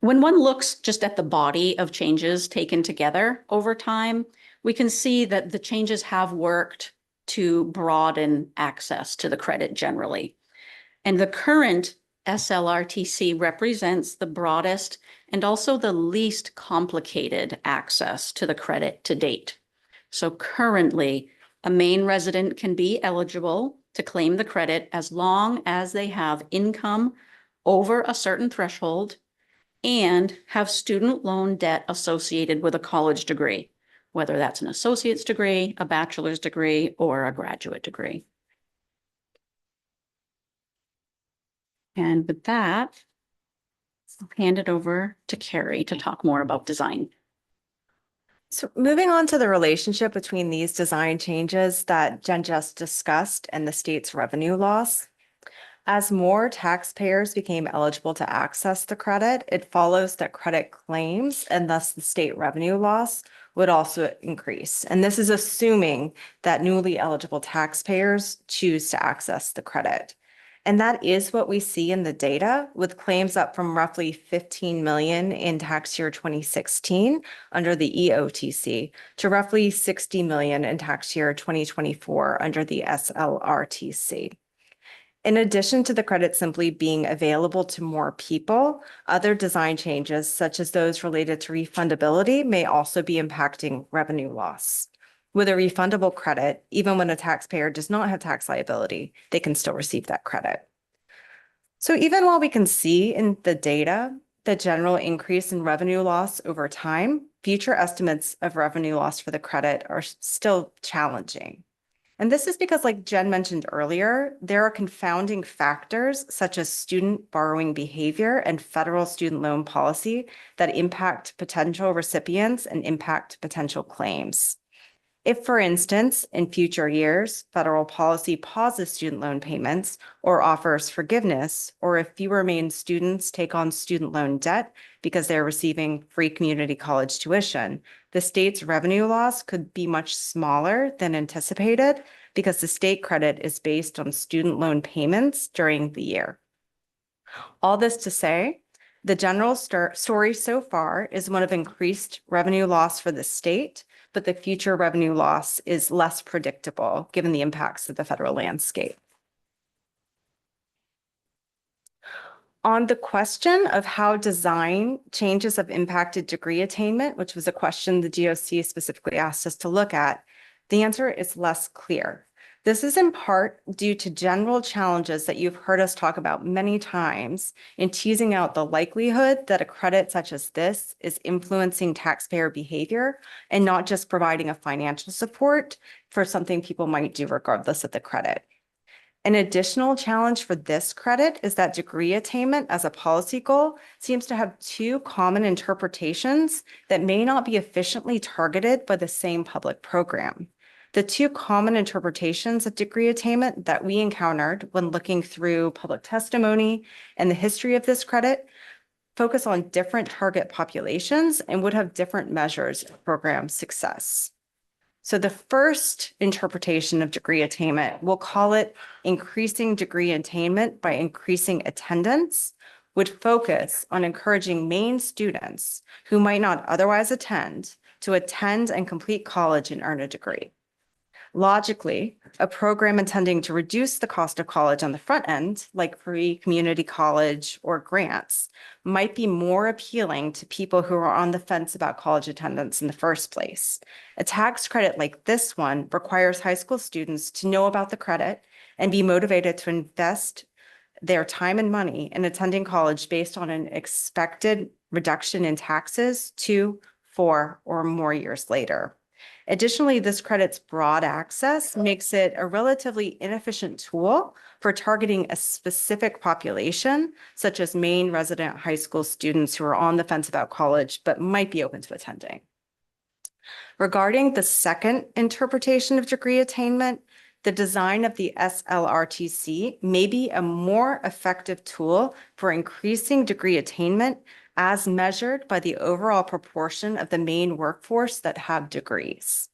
When one looks just at the body of changes taken together over time, we can see that the changes have worked to broaden access to the credit generally. And the current SLRTC represents the broadest and also the least complicated access to the credit to date. So currently, a Maine resident can be eligible to claim the credit as long as they have income over a certain threshold and have student loan debt associated with a college degree, whether that's an associate's degree, a bachelor's degree, or a graduate degree. And with that, I'll hand it over to Carrie to talk more about design. So moving on to the relationship between these design changes that Jen just discussed and the state's revenue loss. As more taxpayers became eligible to access the credit, it follows that credit claims and thus the state revenue loss would also increase. And this is assuming that newly eligible taxpayers choose to access the credit. And that is what we see in the data, with claims up from roughly 15 million in tax year 2016 under the EOTC to roughly 60 million in tax year 2024 under the SLRTC. In addition to the credit simply being available to more people, other design changes, such as those related to refundability, may also be impacting revenue loss. With a refundable credit, even when a taxpayer does not have tax liability, they can still receive that credit. So even while we can see in the data the general increase in revenue loss over time, future estimates of revenue loss for the credit are still challenging. And this is because, like Jen mentioned earlier, there are confounding factors such as student borrowing behavior and federal student loan policy that impact potential recipients and impact potential claims. If, for instance, in future years, federal policy pauses student loan payments or offers forgiveness, or if fewer Maine students take on student loan debt because they're receiving free community college tuition, the state's revenue loss could be much smaller than anticipated because the state credit is based on student loan payments during the year. All this to say, the general story so far is one of increased revenue loss for the state, but the future revenue loss is less predictable given the impacts of the federal landscape. On the question of how design changes have impacted degree attainment, which was a question the GOC specifically asked us to look at, the answer is less clear. This is in part due to general challenges that you've heard us talk about many times in teasing out the likelihood that a credit such as this is influencing taxpayer behavior and not just providing a financial support for something people might do regardless of the credit. An additional challenge for this credit is that degree attainment as a policy goal seems to have two common interpretations that may not be efficiently targeted by the same public program. The two common interpretations of degree attainment that we encountered when looking through public testimony and the history of this credit focus on different target populations and would have different measures of program success. So the first interpretation of degree attainment, we'll call it increasing degree attainment by increasing attendance, would focus on encouraging Maine students who might not otherwise attend to attend and complete college and earn a degree. Logically, a program intending to reduce the cost of college on the front end, like free community college or grants, might be more appealing to people who are on the fence about college attendance in the first place. A tax credit like this one requires high school students to know about the credit and be motivated to invest their time and money in attending college based on an expected reduction in taxes 2, 4, or more years later. Additionally, this credit's broad access makes it a relatively inefficient tool for targeting a specific population, such as Maine resident high school students who are on the fence about college but might be open to attending. Regarding the second interpretation of degree attainment, the design of the SLRTC may be a more effective tool for increasing degree attainment as measured by the overall proportion of the Maine workforce that have degrees.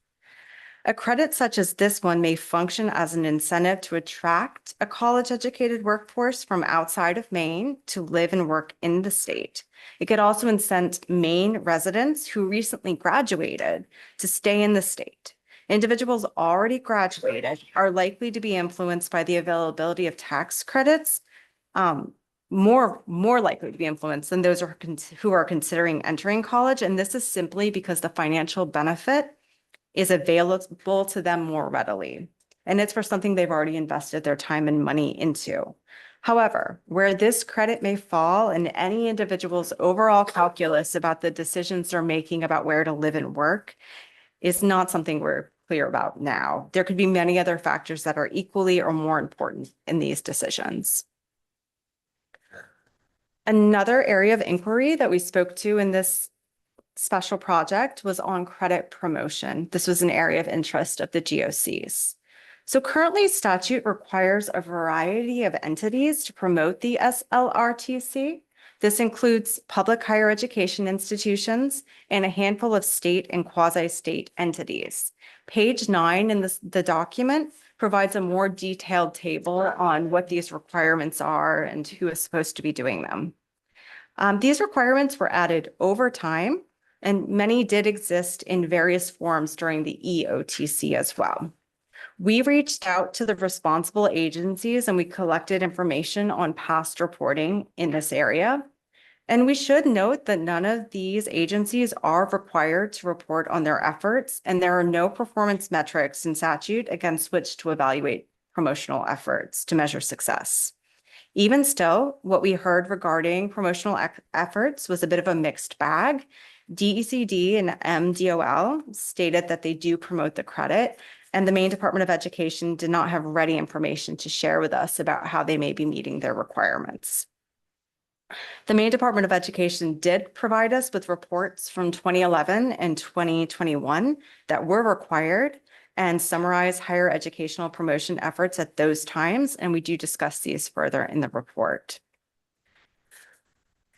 A credit such as this one may function as an incentive to attract a college-educated workforce from outside of Maine to live and work in the state. It could also incent Maine residents who recently graduated to stay in the state. Individuals already graduated are likely to be influenced by the availability of tax credits, more likely to be influenced than those who are considering entering college. And this is simply because the financial benefit is available to them more readily. And it's for something they've already invested their time and money into. However, where this credit may fall in any individual's overall calculus about the decisions they're making about where to live and work is not something we're clear about now. There could be many other factors that are equally or more important in these decisions. Another area of inquiry that we spoke to in this special project was on credit promotion. This was an area of interest of the GOCs. So currently statute requires a variety of entities to promote the SLRTC. This includes public higher education institutions and a handful of state and quasi-state entities. Page 9 in the document provides a more detailed table on what these requirements are and who is supposed to be doing them. These requirements were added over time, and many did exist in various forms during the EOTC as well. We reached out to the responsible agencies and we collected information on past reporting in this area. And we should note that none of these agencies are required to report on their efforts, and there are no performance metrics in statute against which to evaluate promotional efforts to measure success. Even still, what we heard regarding promotional efforts was a bit of a mixed bag. DECD and MDOL stated that they do promote the credit, and the Maine Department of Education did not have ready information to share with us about how they may be meeting their requirements. The Maine Department of Education did provide us with reports from 2011 and 2021 that were required and summarize higher educational promotion efforts at those times, and we do discuss these further in the report.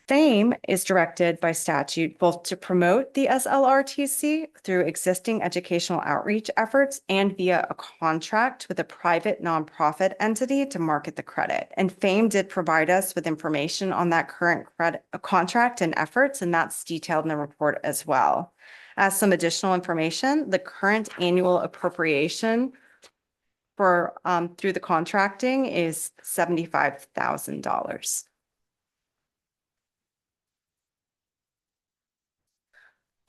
FAME is directed by statute both to promote the SLRTC through existing educational outreach efforts and via a contract with a private nonprofit entity to market the credit. And FAME did provide us with information on that current credit contract and efforts, and that's detailed in the report as well. As some additional information, the current annual appropriation for through the contracting is $75,000.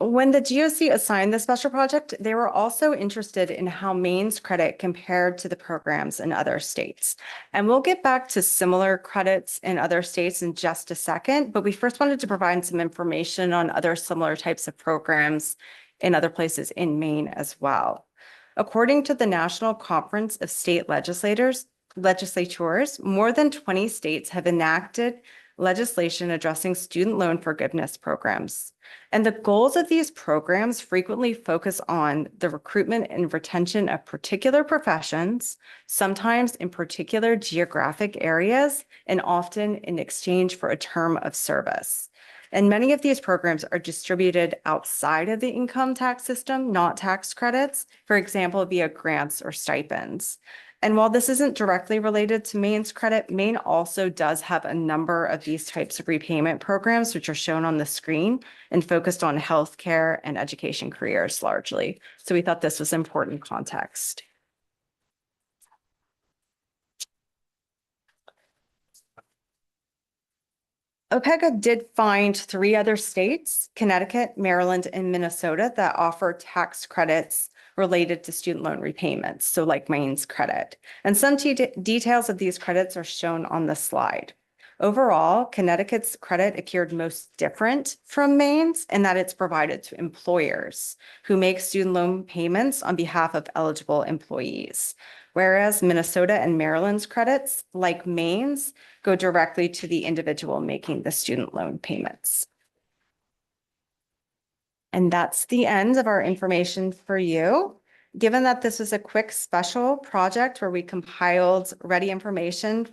When the GOC assigned the special project, they were also interested in how Maine's credit compared to the programs in other states. And we'll get back to similar credits in other states in just a second, but we first wanted to provide some information on other similar types of programs in other places in Maine as well. According to the National Conference of State Legislatures, more than 20 states have enacted legislation addressing student loan forgiveness programs. And the goals of these programs frequently focus on the recruitment and retention of particular professions, sometimes in particular geographic areas, and often in exchange for a term of service. And many of these programs are distributed outside of the income tax system, not tax credits, for example, via grants or stipends. And while this isn't directly related to Maine's credit, Maine also does have a number of these types of repayment programs, which are shown on the screen and focused on healthcare and education careers largely. So we thought this was important context. OPEGA did find 3 other states, Connecticut, Maryland, and Minnesota, that offer tax credits related to student loan repayments, so like Maine's credit. And some details of these credits are shown on the slide. Overall, Connecticut's credit appeared most different from Maine's in that it's provided to employers who make student loan payments on behalf of eligible employees, whereas Minnesota and Maryland's credits, like Maine's, go directly to the individual making the student loan payments. And that's the end of our information for you. Given that this was a quick special project where we compiled ready information,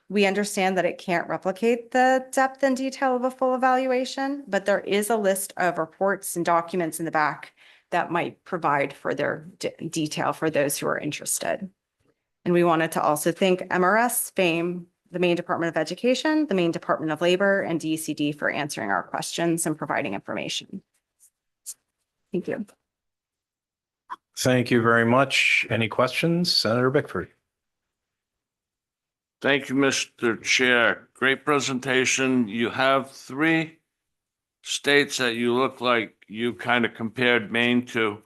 we understand that it can't replicate the depth and detail of a full evaluation, but there is a list of reports and documents in the back that might provide further detail for those who are interested. And we wanted to also thank MRS, FAME, the Maine Department of Education, the Maine Department of Labor, and DECD for answering our questions and providing information. Thank you. Thank you very much. Any questions? Senator Bickford. Thank you, Mr. Chair. Great presentation. You have 3 states that you look like you kind of compared Maine to.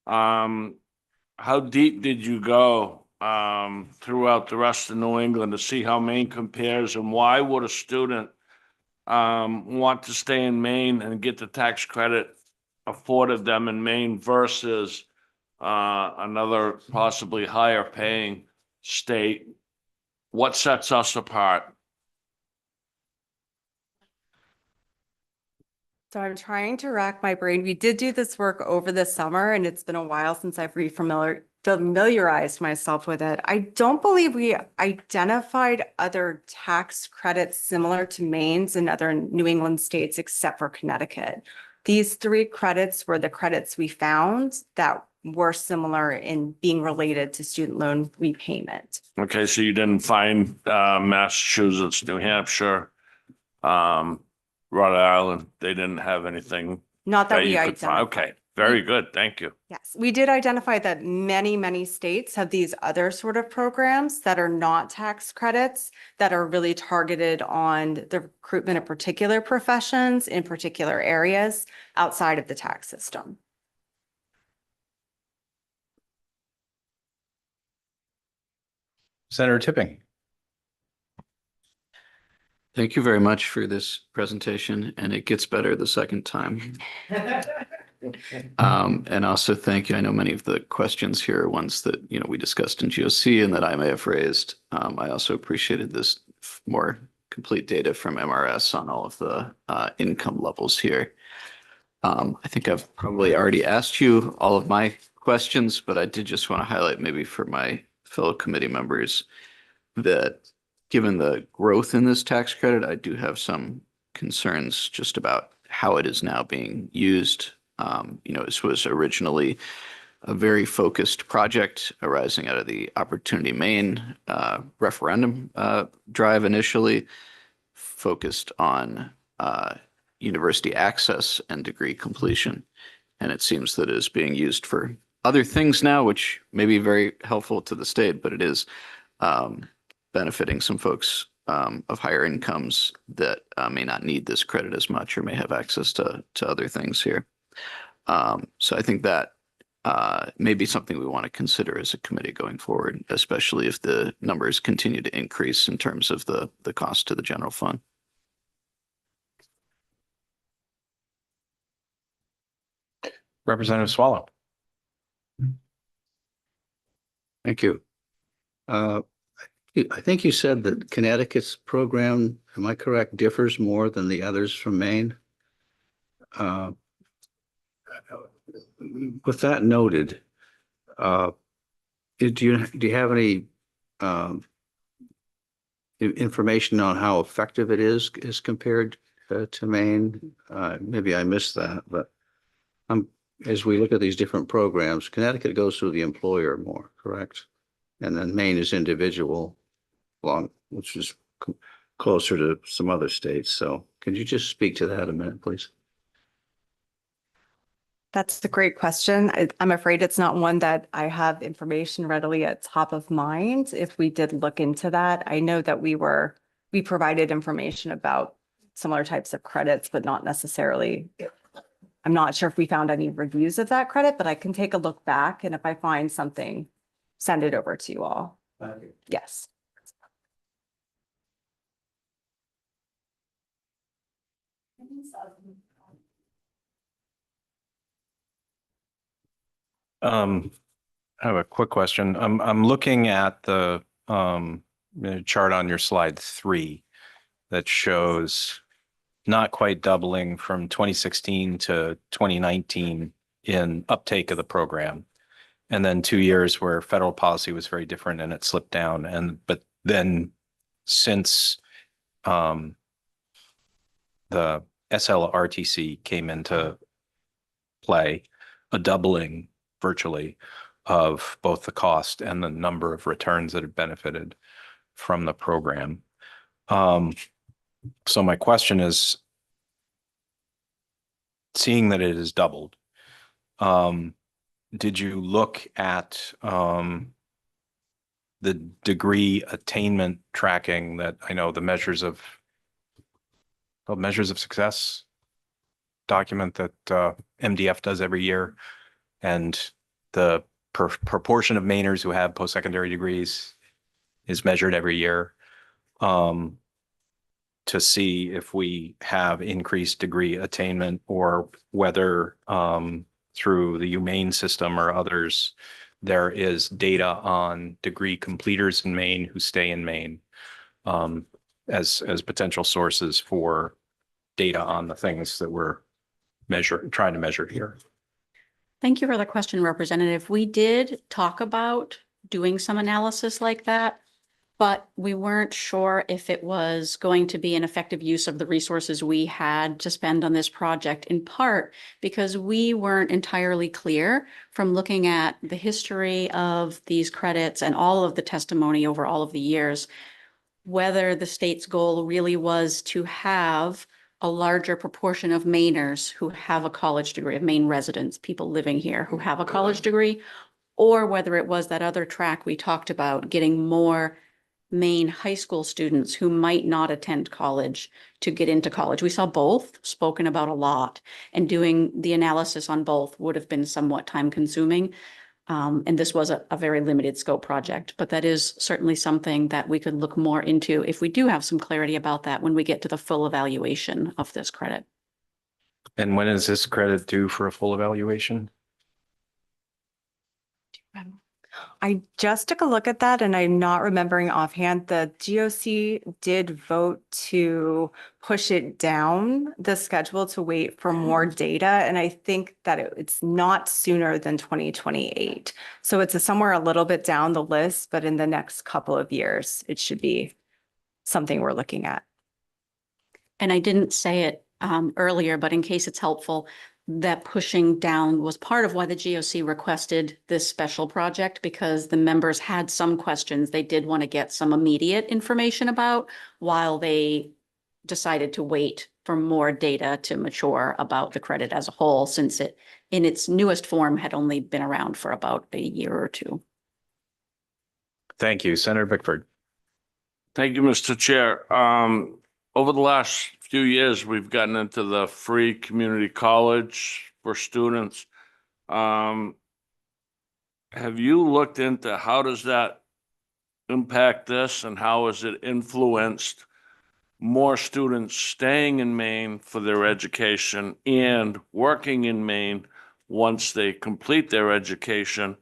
How deep did you go throughout the rest of New England to see how Maine compares, and why would a student want to stay in Maine and get the tax credit afforded them in Maine versus another possibly higher paying state? What sets us apart? So I'm trying to rack my brain. We did do this work over the summer and it's been a while since I've familiarized myself with it. I don't believe we identified other tax credits similar to Maine's and other New England states except for Connecticut. These 3 credits were the credits we found that were similar in being related to student loan repayment. Okay, so you didn't find Massachusetts, New Hampshire, Rhode Island, they didn't have anything Not that that we you could find? identified. Okay, very good, thank you. Yes, we did identify that many, many states have these other sort of programs that are not tax credits that are really targeted on the recruitment of particular professions in particular areas outside of the tax system. Senator Tipping. Thank you very much for this presentation, and it gets better the second time. And also thank you. I know many of the questions here are ones that, we discussed in GOC and that I may have raised. I also appreciated this more complete data from MRS on all of the income levels here. I think I've probably already asked you all of my questions, but I did just want to highlight maybe for my fellow committee members that given the growth in this tax credit, I do have some concerns just about how it is now being used. This was originally a very focused project arising out of the Opportunity Maine referendum drive initially, focused on university access and degree completion. And it seems that it is being used for other things now, which may be very helpful to the state, but it is benefiting some folks of higher incomes that may not need this credit as much or may have access to other things here. So I think that may be something we want to consider as a committee going forward, especially if the numbers continue to increase in terms of the cost to the general fund. Representative Swallow. Thank you. I think you said that Connecticut's program, am I correct, differs more than the others from Maine? With that noted, do you have any information on how effective it is compared to Maine? Maybe I missed that, but as we look at these different programs, Connecticut goes through the employer more, correct? And then Maine is individual, which is closer to some other states. So can you just speak to that a minute, please? That's a great question. I'm afraid it's not one that I have information readily at top of mind. If we did look into that, I know that we provided information about similar types of credits, but not necessarily. I'm not sure if we found any reviews of that credit, but I can take a look back, and if I find something, send it over to you all. Thank you. Yes. I have a quick question. I'm looking at the chart on your slide 3 that shows not quite doubling from 2016 to 2019 in uptake of the program. And then 2 years where federal policy was very different and it slipped down. But then since the SLRTC came into play, a doubling virtually of both the cost and the number of returns that have benefited from the program. So my question is, seeing that it has doubled, did you look at the degree attainment tracking that I know the measures of success document that MDF does every year, and the proportion of Mainers who have post-secondary degrees is measured every year, to see if we have increased degree attainment or whether through the humane system or others, there is data on degree completers in Maine who stay in Maine as potential sources for data on the things that we're trying to measure here. Thank you for the question, Representative. We did talk about doing some analysis like that, but we weren't sure if it was going to be an effective use of the resources we had to spend on this project, in part because we weren't entirely clear from looking at the history of these credits and all of the testimony over all of the years, whether the state's goal really was to have a larger proportion of Mainers who have a college degree, of Maine residents, people living here who have a college degree, or whether it was that other track we talked about, getting more Maine high school students who might not attend college to get into college. We saw both spoken about a lot, and doing the analysis on both would have been somewhat time consuming. And this was a very limited scope project, but that is certainly something that we could look more into if we do have some clarity about that when we get to the full evaluation of this credit. And when is this credit due for a full evaluation? I just took a look at that and I'm not remembering offhand. The GOC did vote to push it down the schedule to wait for more data. And I think that it's not sooner than 2028. So it's somewhere a little bit down the list, but in the next couple of years, it should be something we're looking at. And I didn't say it earlier, but in case it's helpful, that pushing down was part of why the GOC requested this special project, because the members had some questions they did want to get some immediate information about while they decided to wait for more data to mature about the credit as a whole, since it in its newest form had only been around for about a year or two. Thank you, Senator Bickford. Thank you, Mr. Chair. Over the last few years, we've gotten into the free community college for students. Have you looked into how does that impact this, and how has it influenced more students staying in Maine for their education and working in Maine once they complete their education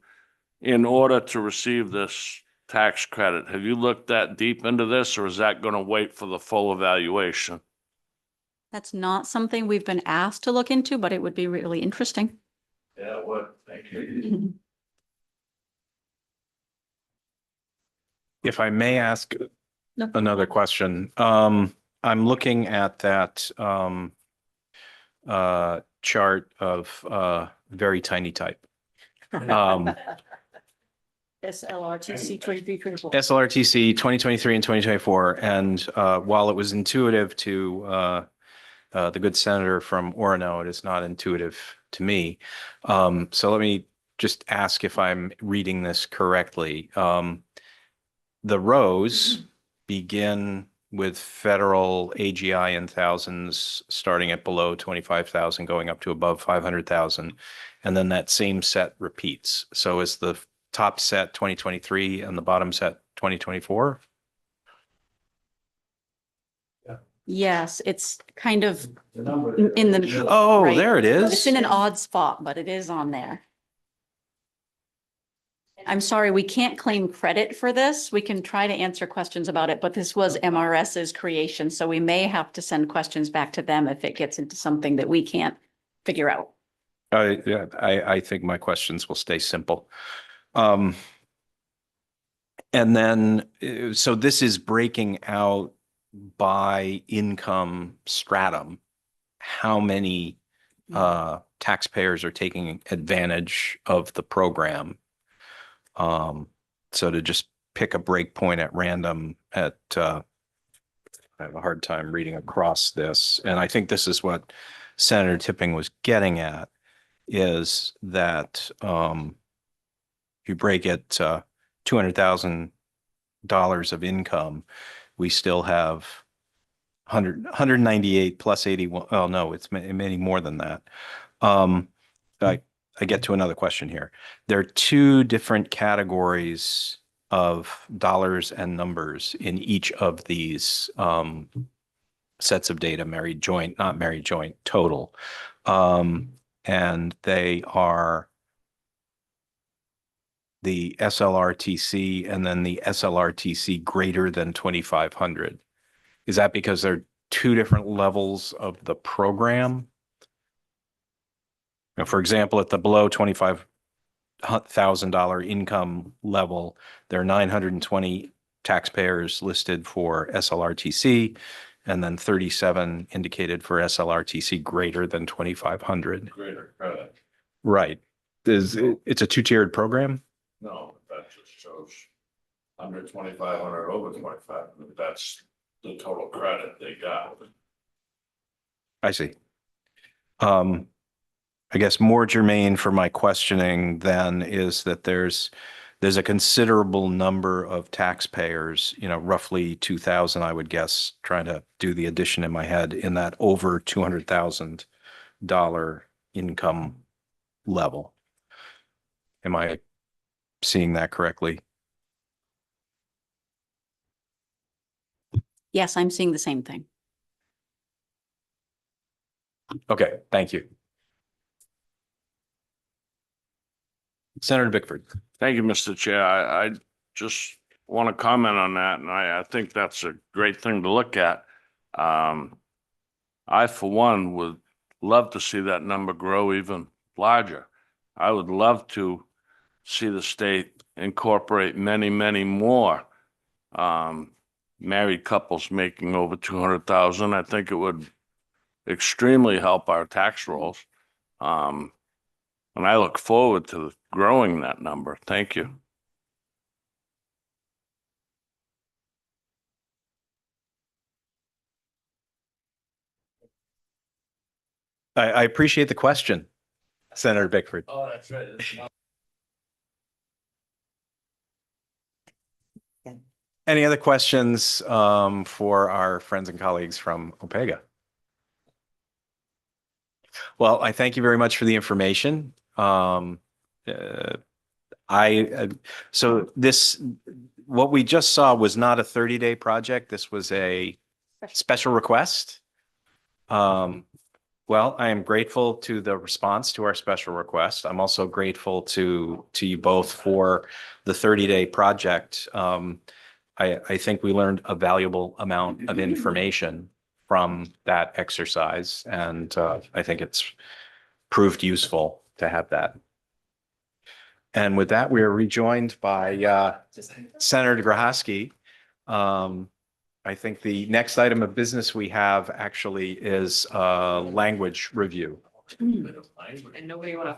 in order to receive this tax credit? Have you looked that deep into this, or is that going to wait for the full evaluation? That's not something we've been asked to look into, but it would be really interesting. Yeah, what? Thank you. If I may ask No. another question, I'm looking at that chart of very tiny type. SLRTC 2324. SLRTC 2023 and 2024. And while it was intuitive to the good senator from Orono, it is not intuitive to me. So let me just ask if I'm reading this correctly. The rows begin with federal AGI in thousands, starting at below 25,000, going up to above 500,000. And then that same set repeats. So is the top set 2023 and the bottom set 2024? Yes, it's kind of in the. Oh, right. there it is. It's in an odd spot, but it is on there. I'm sorry, we can't claim credit for this. We can try to answer questions about it, but this was MRS's creation, so we may have to send questions back to them if it gets into something that we can't figure out. Yeah, I think my questions will stay simple. And then, so this is breaking out by income stratum. How many taxpayers are taking advantage of the program? So to just pick a break point at random at, I have a hard time reading across this. And I think this is what Senator Tipping was getting at, is that if you break it $200,000 of income, we still have 198 plus 81. Oh, no, it's many more than that. I get to another question here. There are two different categories of dollars and numbers in each of these sets of data: married, joint, not married, joint, total. And they are the SLRTC and then the SLRTC greater than 2,500. Is that because they're two different levels of the program? For example, at the below $25,000 income level, there are 920 taxpayers listed for SLRTC, and then 37 indicated for SLRTC greater than 2,500. Greater credit. Right. It's a two-tiered program? No, that just shows under 2,500, over 25, that's the total credit they got. I see. I guess more germane for my questioning then is that there's a considerable number of taxpayers, roughly 2,000, I would guess, trying to do the addition in my head, in that over $200,000 income level. Am I seeing that correctly? Yes, I'm seeing the same thing. Okay, thank you. Senator Bickford. Thank you, Mr. Chair. I just want to comment on that, and I think that's a great thing to look at. I, for one, would love to see that number grow even larger. I would love to see the state incorporate many, many more married couples making over 200,000. I think it would extremely help our tax rolls. And I look forward to growing that number. Thank you. I appreciate the question, Senator Bickford. Oh, that's right. Any other questions for our friends and colleagues from Opega? Well, I thank you very much for the information. What we just saw was not a 30-day project. This was a special request. Well, I am grateful to the response to our special request. I'm also grateful to you both for the 30-day project. I think we learned a valuable amount of information from that exercise, and I think it's proved useful to have that. And with that, we are rejoined by Senator Grohaski. I think the next item of business we have actually is language review. And nobody want to.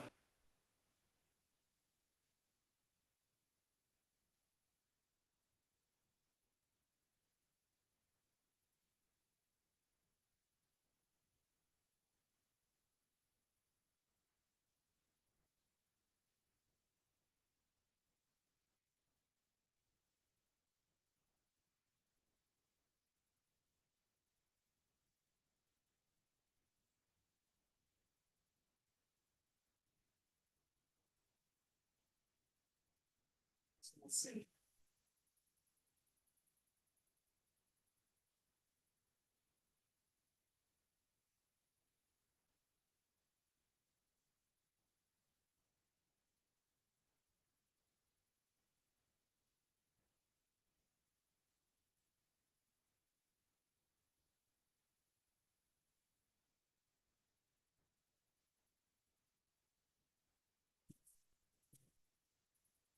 Let's see.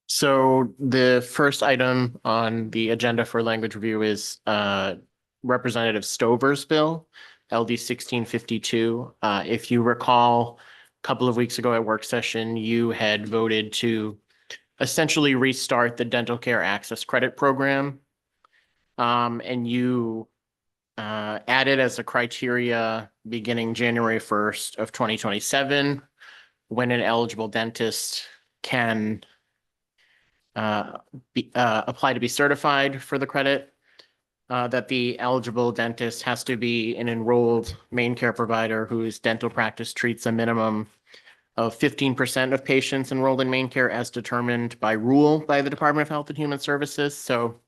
So the first item on the agenda for language review is Representative Stover's bill, LD 1652. If you recall, a couple of weeks ago at work session, you had voted to essentially restart the dental care access credit program. And you added as a criteria beginning January 1st of 2027, when an eligible dentist can apply to be certified for the credit, that the eligible dentist has to be an enrolled main care provider whose dental practice treats a minimum of 15% of patients enrolled in main care as determined by rule by the Department of Health and Human Services. So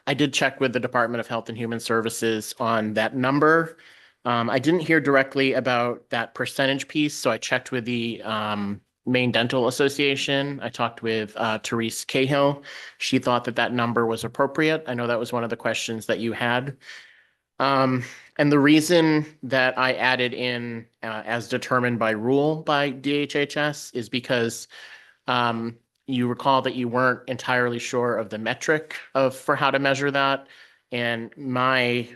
I did check with the Department of Health and Human Services on that number. I didn't hear directly about that percentage piece, so I checked with the Maine Dental Association. I talked with Therese Cahill. She thought that that number was appropriate. I know that was one of the questions that you had. And the reason that I added in as determined by rule by DHHS is because you recall that you weren't entirely sure of the metric for how to measure that. And my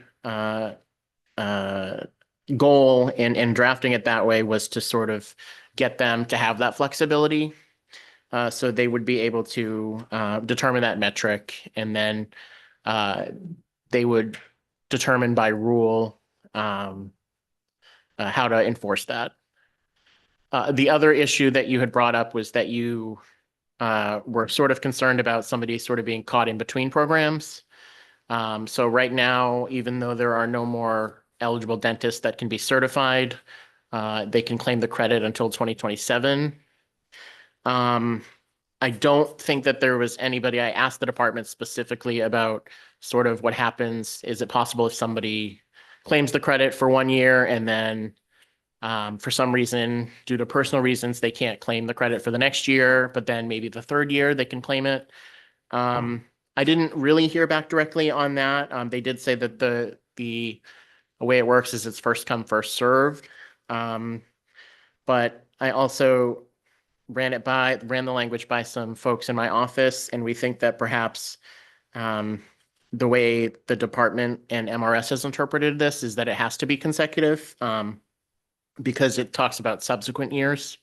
goal in drafting it that way was to sort of get them to have that flexibility. So they would be able to determine that metric, and then they would determine by rule how to enforce that. The other issue that you had brought up was that you were sort of concerned about somebody sort of being caught in between programs. So right now, even though there are no more eligible dentists that can be certified, they can claim the credit until 2027. I don't think that there was anybody, I asked the department specifically about sort of what happens. Is it possible if somebody claims the credit for 1 year and then for some reason, due to personal reasons, they can't claim the credit for the next year, but then maybe the third year they can claim it. I didn't really hear back directly on that. They did say that the way it works is it's first come, first served. But I also ran the language by some folks in my office, and we think that perhaps the way the department and MRS has interpreted this is that it has to be consecutive because it talks about subsequent years.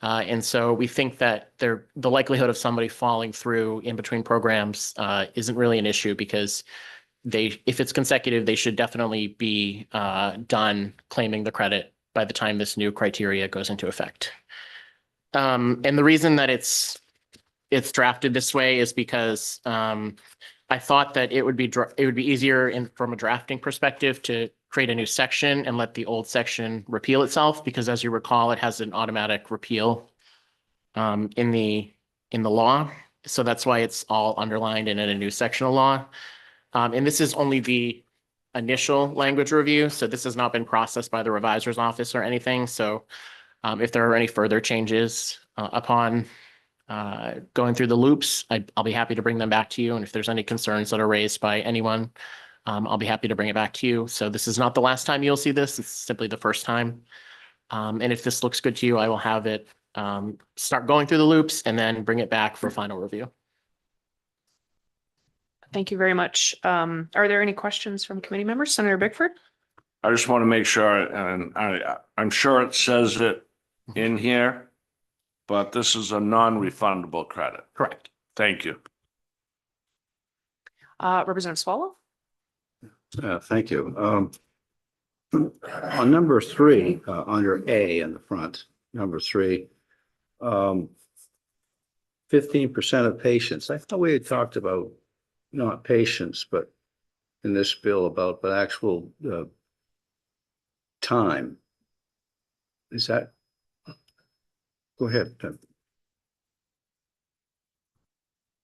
And so we think that the likelihood of somebody falling through in between programs isn't really an issue, because if it's consecutive, they should definitely be done claiming the credit by the time this new criteria goes into effect. And the reason that it's drafted this way is because I thought that it would be easier from a drafting perspective to create a new section and let the old section repeal itself, because as you recall, it has an automatic repeal in the law. So that's why it's all underlined and in a new section of law. And this is only the initial language review. So this has not been processed by the revisor's office or anything. So if there are any further changes upon going through the loops, I'll be happy to bring them back to you. And if there's any concerns that are raised by anyone, I'll be happy to bring it back to you. So this is not the last time you'll see this. It's simply the first time. And if this looks good to you, I will have it start going through the loops and then bring it back for final review. Thank you very much. Are there any questions from committee members? Senator Bickford? I just want to make sure, and I'm sure it says it in here, but this is a non-refundable credit. Correct. Thank you. Representative Swallow? Thank you. On number 3, under A in the front, number 3, 15% of patients. I thought we had talked about not patients, but in this bill about but actual time. Is that? Go ahead.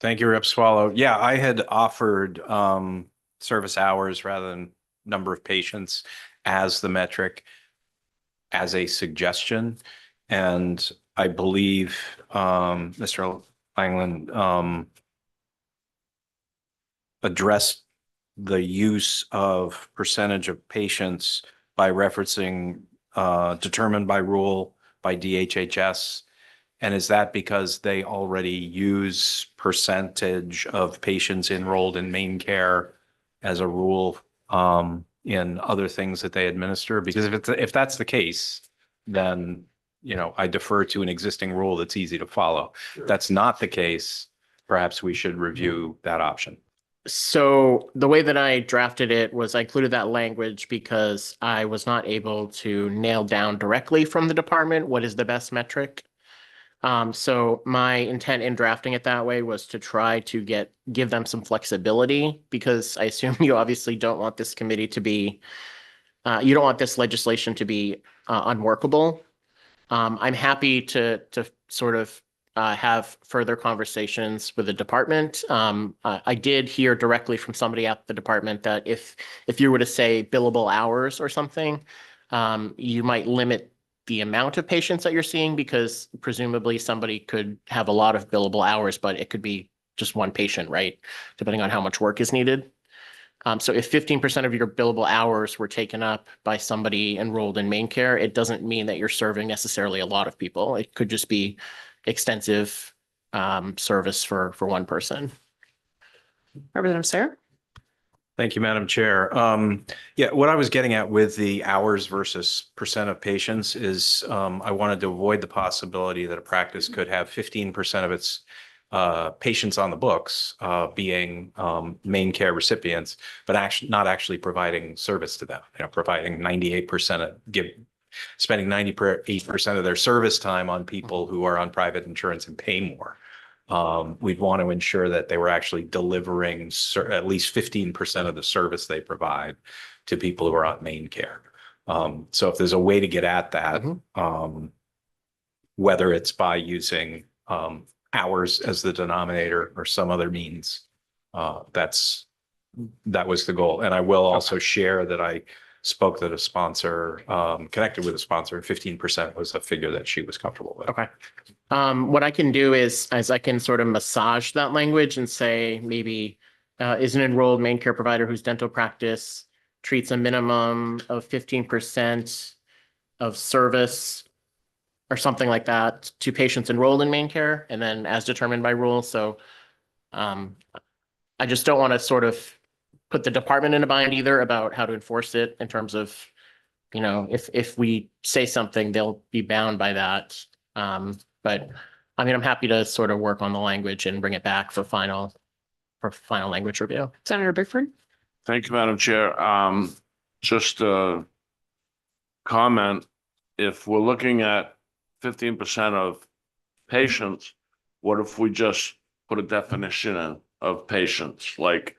Thank you, Rep. Swallow. Yeah, I had offered service hours rather than number of patients as the metric, as a suggestion. And I believe Mr. Langland addressed the use of percentage of patients by referencing determined by rule by DHHS. And is that because they already use percentage of patients enrolled in main care as a rule in other things that they administer? Because if that's the case, then, you know, I defer to an existing rule that's easy to follow. If that's not the case, perhaps we should review that option. So the way that I drafted it was I included that language because I was not able to nail down directly from the department what is the best metric. So my intent in drafting it that way was to try to give them some flexibility, because I assume you obviously don't want this committee to be, you don't want this legislation to be unworkable. I'm happy to sort of have further conversations with the department. I did hear directly from somebody at the department that if you were to say billable hours or something, you might limit the amount of patients that you're seeing, because presumably somebody could have a lot of billable hours, but it could be just one patient, right? Depending on how much work is needed. So if 15% of your billable hours were taken up by somebody enrolled in main care, it doesn't mean that you're serving necessarily a lot of people. It could just be extensive service for one person. Representative Sarah? Thank you, Madam Chair. Yeah, what I was getting at with the hours versus percent of patients is I wanted to avoid the possibility that a practice could have 15% of its patients on the books being main care recipients, but actually not actually providing service to them. You know, providing 98% spending 98% of their service time on people who are on private insurance and pay more. We'd want to ensure that they were actually delivering at least 15% of the service they provide to people who are on main care. So if there's a way to get at that, whether it's by using hours as the denominator or some other means, that was the goal. And I will also share that I spoke to the sponsor, connected with the sponsor, and 15% was a figure that she was comfortable with. Okay. What I can do is I can sort of massage that language and say maybe is an enrolled main care provider whose dental practice treats a minimum of 15% of service or something like that to patients enrolled in main care, and then as determined by rule. So I just don't want to sort of put the department in a bind either about how to enforce it in terms of, you know, if we say something, they'll be bound by that. But I mean, I'm happy to sort of work on the language and bring it back for final language review. Senator Bickford? Thank you, Madam Chair. Just a comment, if we're looking at 15% of patients, what if we just put a definition in of patients? Like,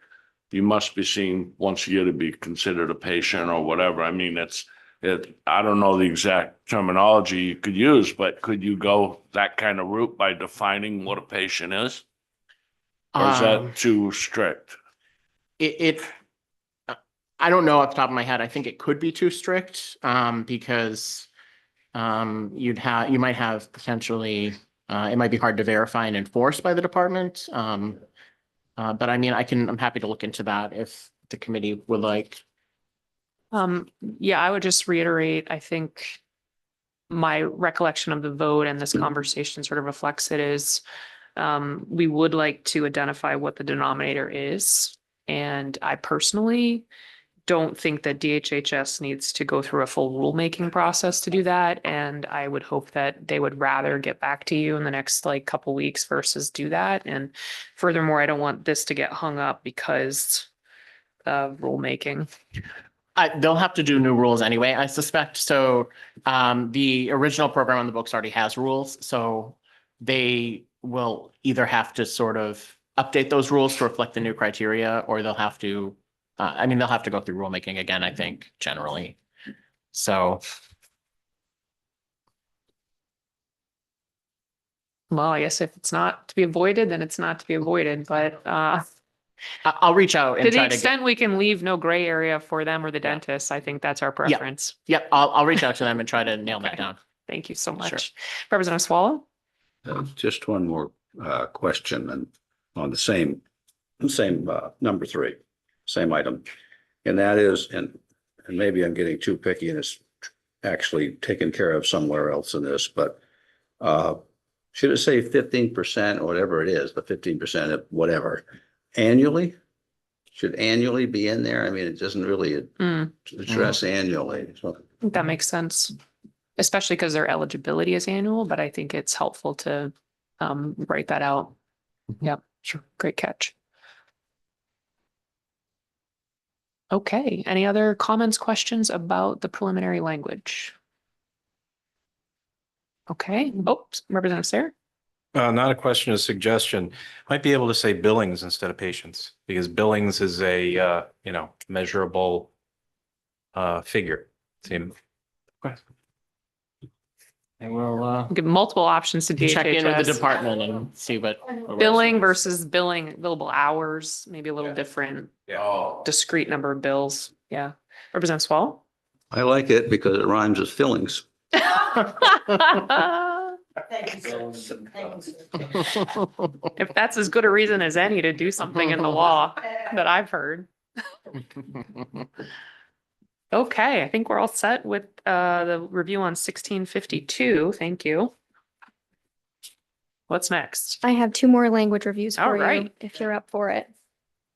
you must be seen once a year to be considered a patient or whatever. I mean, I don't know the exact terminology you could use, but could you go that kind of route by defining what a patient is? Or is that too strict? I don't know off the top of my head. I think it could be too strict because you might have potentially it might be hard to verify and enforce by the department. But I mean, I'm happy to look into that if the committee would like. Yeah, I would just reiterate, I think my recollection of the vote and this conversation sort of reflects it is we would like to identify what the denominator is. And I personally don't think that DHHS needs to go through a full rulemaking process to do that. And I would hope that they would rather get back to you in the next couple weeks versus do that. And furthermore, I don't want this to get hung up because of rulemaking. They'll have to do new rules anyway, I suspect. So the original program on the books already has rules. So they will either have to sort of update those rules to reflect the new criteria, or they'll have to, they'll have to go through rulemaking again, I think, generally. So. Well, I guess if it's not to be avoided, then it's not to be avoided, but I'll reach out and to the try to extent we can leave no gray area for them or the dentist, I think that's our preference. Yep, I'll reach out to them and try to nail that Okay. down. Thank you so much. Sure. Representative Swallow? Just one more question and on the same number 3, same item. And that is, and maybe I'm getting too picky and it's actually taken care of somewhere else in this, but should it say 15% or whatever it is, but 15% of whatever annually? Should annually be in there? I mean, it doesn't really address annually. So I think that makes sense, especially because their eligibility is annual, but I think it's helpful to write that out. Yep, sure. Great catch. Okay, any other comments, questions about the preliminary language? Okay, Representative Sarah? Not a question, a suggestion. Might be able to say billings instead of patients, because billings is a, measurable figure. Seem. And we'll Give multiple options to check in with the DHHS. department and see what. Billing versus billable hours, maybe a little different, discrete number of bills. Yeah. Representative Swallow? I like it because it rhymes with fillings. If that's as good a reason as any to do something in the law that I've heard. Okay, I think we're all set with the review on 1652. Thank you. What's next? I have two more language reviews All for you, right. if you're up for it.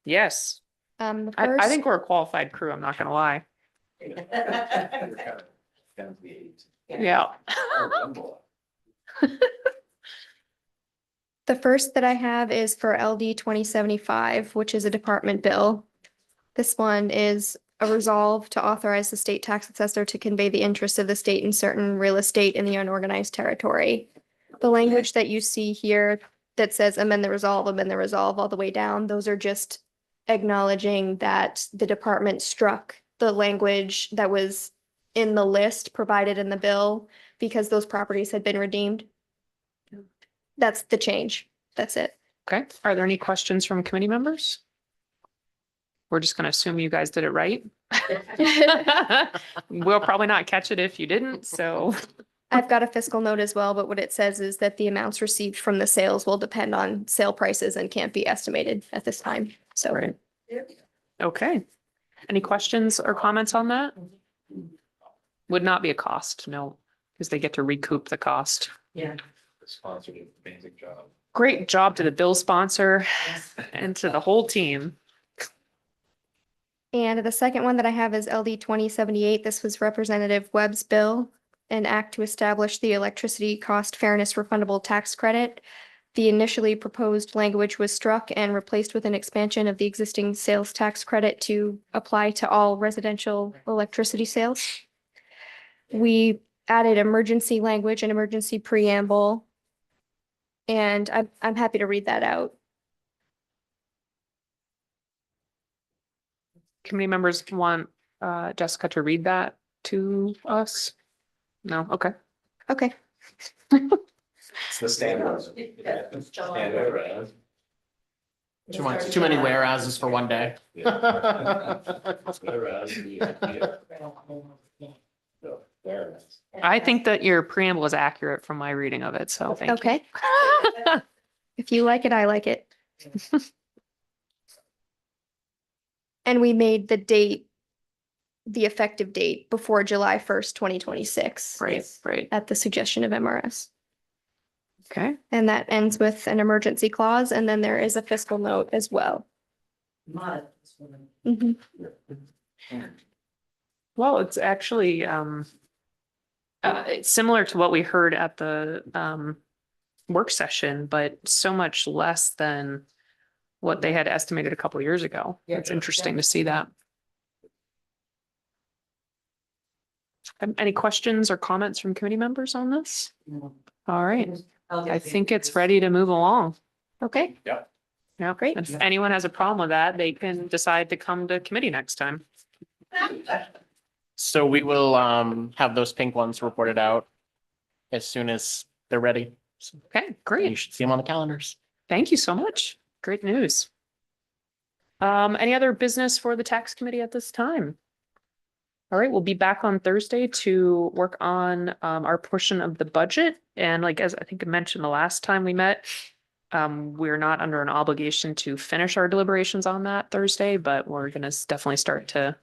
Yes, The I first, think we're a qualified crew. I'm not gonna lie. Yeah. the first that I have is for LD 2075, which is a department bill. This one is a resolve to authorize the state tax assessor to convey the interest of the state in certain real estate in the unorganized territory. The language that you see here that says amend the resolve all the way down, those are just acknowledging that the department struck the language that was in the list provided in the bill because those properties had been redeemed. That's the change. That's it. Okay, are there any questions from committee members? We're just gonna assume you guys did it right. We'll probably not catch it if you didn't, so. I've got a fiscal note as well, but what it says is that the amounts received from the sales will depend on sale prices and can't be estimated at this time. So Right. Okay. Any questions or comments on that? Would not be a cost, no, because they get to recoup the cost. The sponsor did an amazing job. Great job to the bill sponsor and to the whole team. And the second one that I have is LD 2078. This was Representative Webb's bill, an act to establish the electricity cost fairness refundable tax credit. The initially proposed language was struck and replaced with an expansion of the existing sales tax credit to apply to all residential electricity sales. We added emergency language and emergency preamble. And I'm happy to read that out. Committee members want Jessica to read that to us? No, okay. Okay. It's the standard. Standard. Too many whereases for one day. I think that your preamble is accurate from my reading of it, so thank you. Okay. If you like it, I like it. And we made the date, the effective date before July 1st, 2026. Right. At the suggestion of MRS. Okay. And that ends with an emergency clause, and then there is a fiscal note as well. Mhm. Well, it's actually it's similar to what we heard at the work session, but so much less than what they had estimated a couple of years ago. It's interesting to see that. Any questions or comments from committee members on this? All right, I think it's ready to move along. Okay, Yeah, great. If anyone has a problem with that, they can decide to come to committee next time. So we will have those pink ones reported out as soon as they're ready. So Okay, you great. should see them on the calendars. Thank you so much. Great news. Any other business for the tax committee at this time? All right, we'll be back on Thursday to work on our portion of the budget. And like, as I think I mentioned the last time we met, we're not under an obligation to finish our deliberations on that Thursday, but we're gonna definitely start to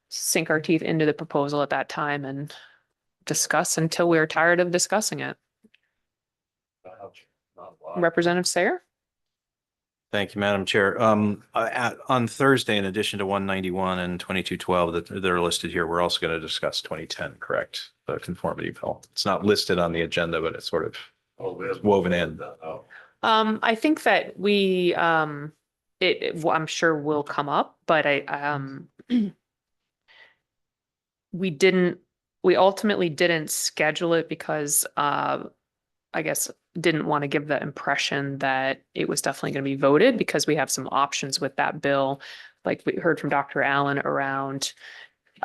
sink our teeth into the proposal at that time and discuss until we're tired of discussing it. Representative Sayer? Thank you, Madam Chair. On Thursday, in addition to 191 and 2212 that are listed here, we're also going to discuss 2010, correct? The conformity bill. It's not listed on the agenda, but it's sort of woven in. I think that we, well, I'm sure will come up, but we ultimately didn't schedule it because, I guess, didn't want to give the impression that it was definitely going to be voted because we have some options with that bill. Like we heard from Dr. Allen around,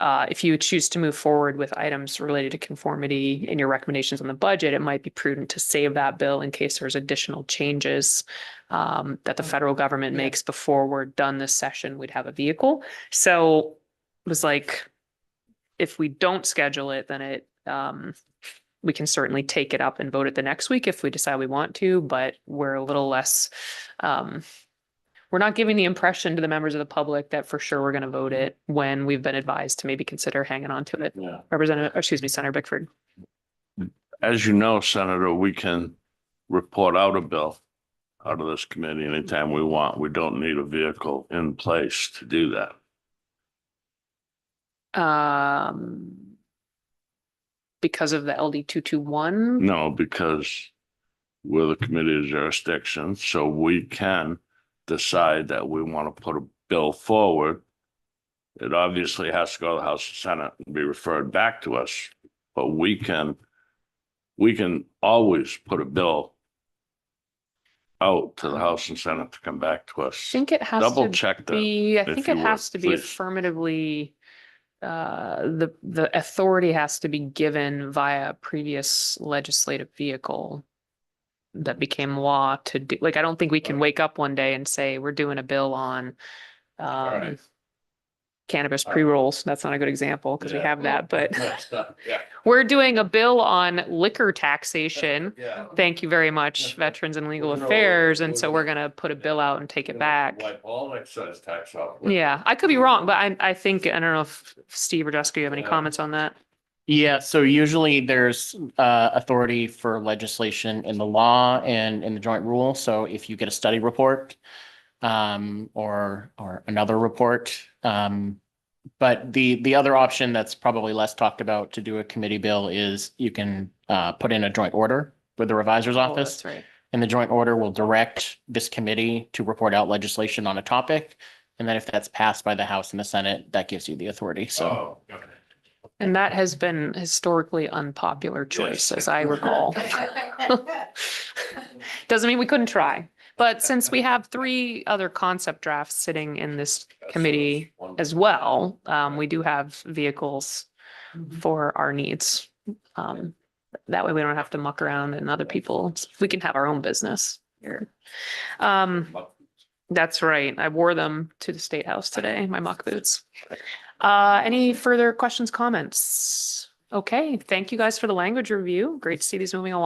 if you choose to move forward with items related to conformity in your recommendations on the budget, it might be prudent to save that bill in case there's additional changes that the federal government makes before we're done this session. We'd have a vehicle. So it was like, if we don't schedule it, then it we can certainly take it up and vote it the next week if we decide we want to, but we're a little less we're not giving the impression to the members of the public that for sure we're going to vote it when we've been advised to maybe consider hanging on to it. Yeah. Senator Bickford. As you know, Senator, we can report out a bill out of this committee anytime we want. We don't need a vehicle in place to do that. Because of the LD 221. No, because we're the committee of jurisdiction, so we can decide that we want to put a bill forward. It obviously has to go to the House and Senate and be referred back to us, but we can always put a bill out to the House and Senate to come back to us. I think it has Double to check that, be, I if think you it has would, to be please. affirmatively, the authority has to be given via a previous legislative vehicle that became law to do, like, I don't think we can wake up one day and say, we're doing a bill on right. cannabis pre-rolls. That's not a good example because we Yeah. have that, but Yeah. we're doing a bill on liquor taxation. Yeah. Thank you very much, Veterans and Legal We're gonna- Affairs, and so we're we're gonna put a bill out and take it back. Like all excise tax off. Yeah, I could be wrong, but I think, I don't know if Steve or Jessica, you have any Yeah. comments on that? Yeah, so usually there's authority for legislation in the law and in the joint rule. So if you get a study report or another report. But the other option that's probably less talked about to do a committee bill is you can put in a joint order with the revisor's Oh, office. that's right. And the joint order will direct this committee to report out legislation on a topic. And then if that's passed by the House and the Senate, that gives you the authority. So. Oh, okay. And that has been historically unpopular choice, as I recall. Doesn't mean we couldn't try, but since we have 3 other concept drafts sitting in this committee as well, we do have vehicles for our needs. That way we don't have to muck around and other people, we can have our own business here. That's right. I wore them to the State House today, my muck boots. Any further questions, comments? Okay, thank you guys for the language review. Great to see these moving along.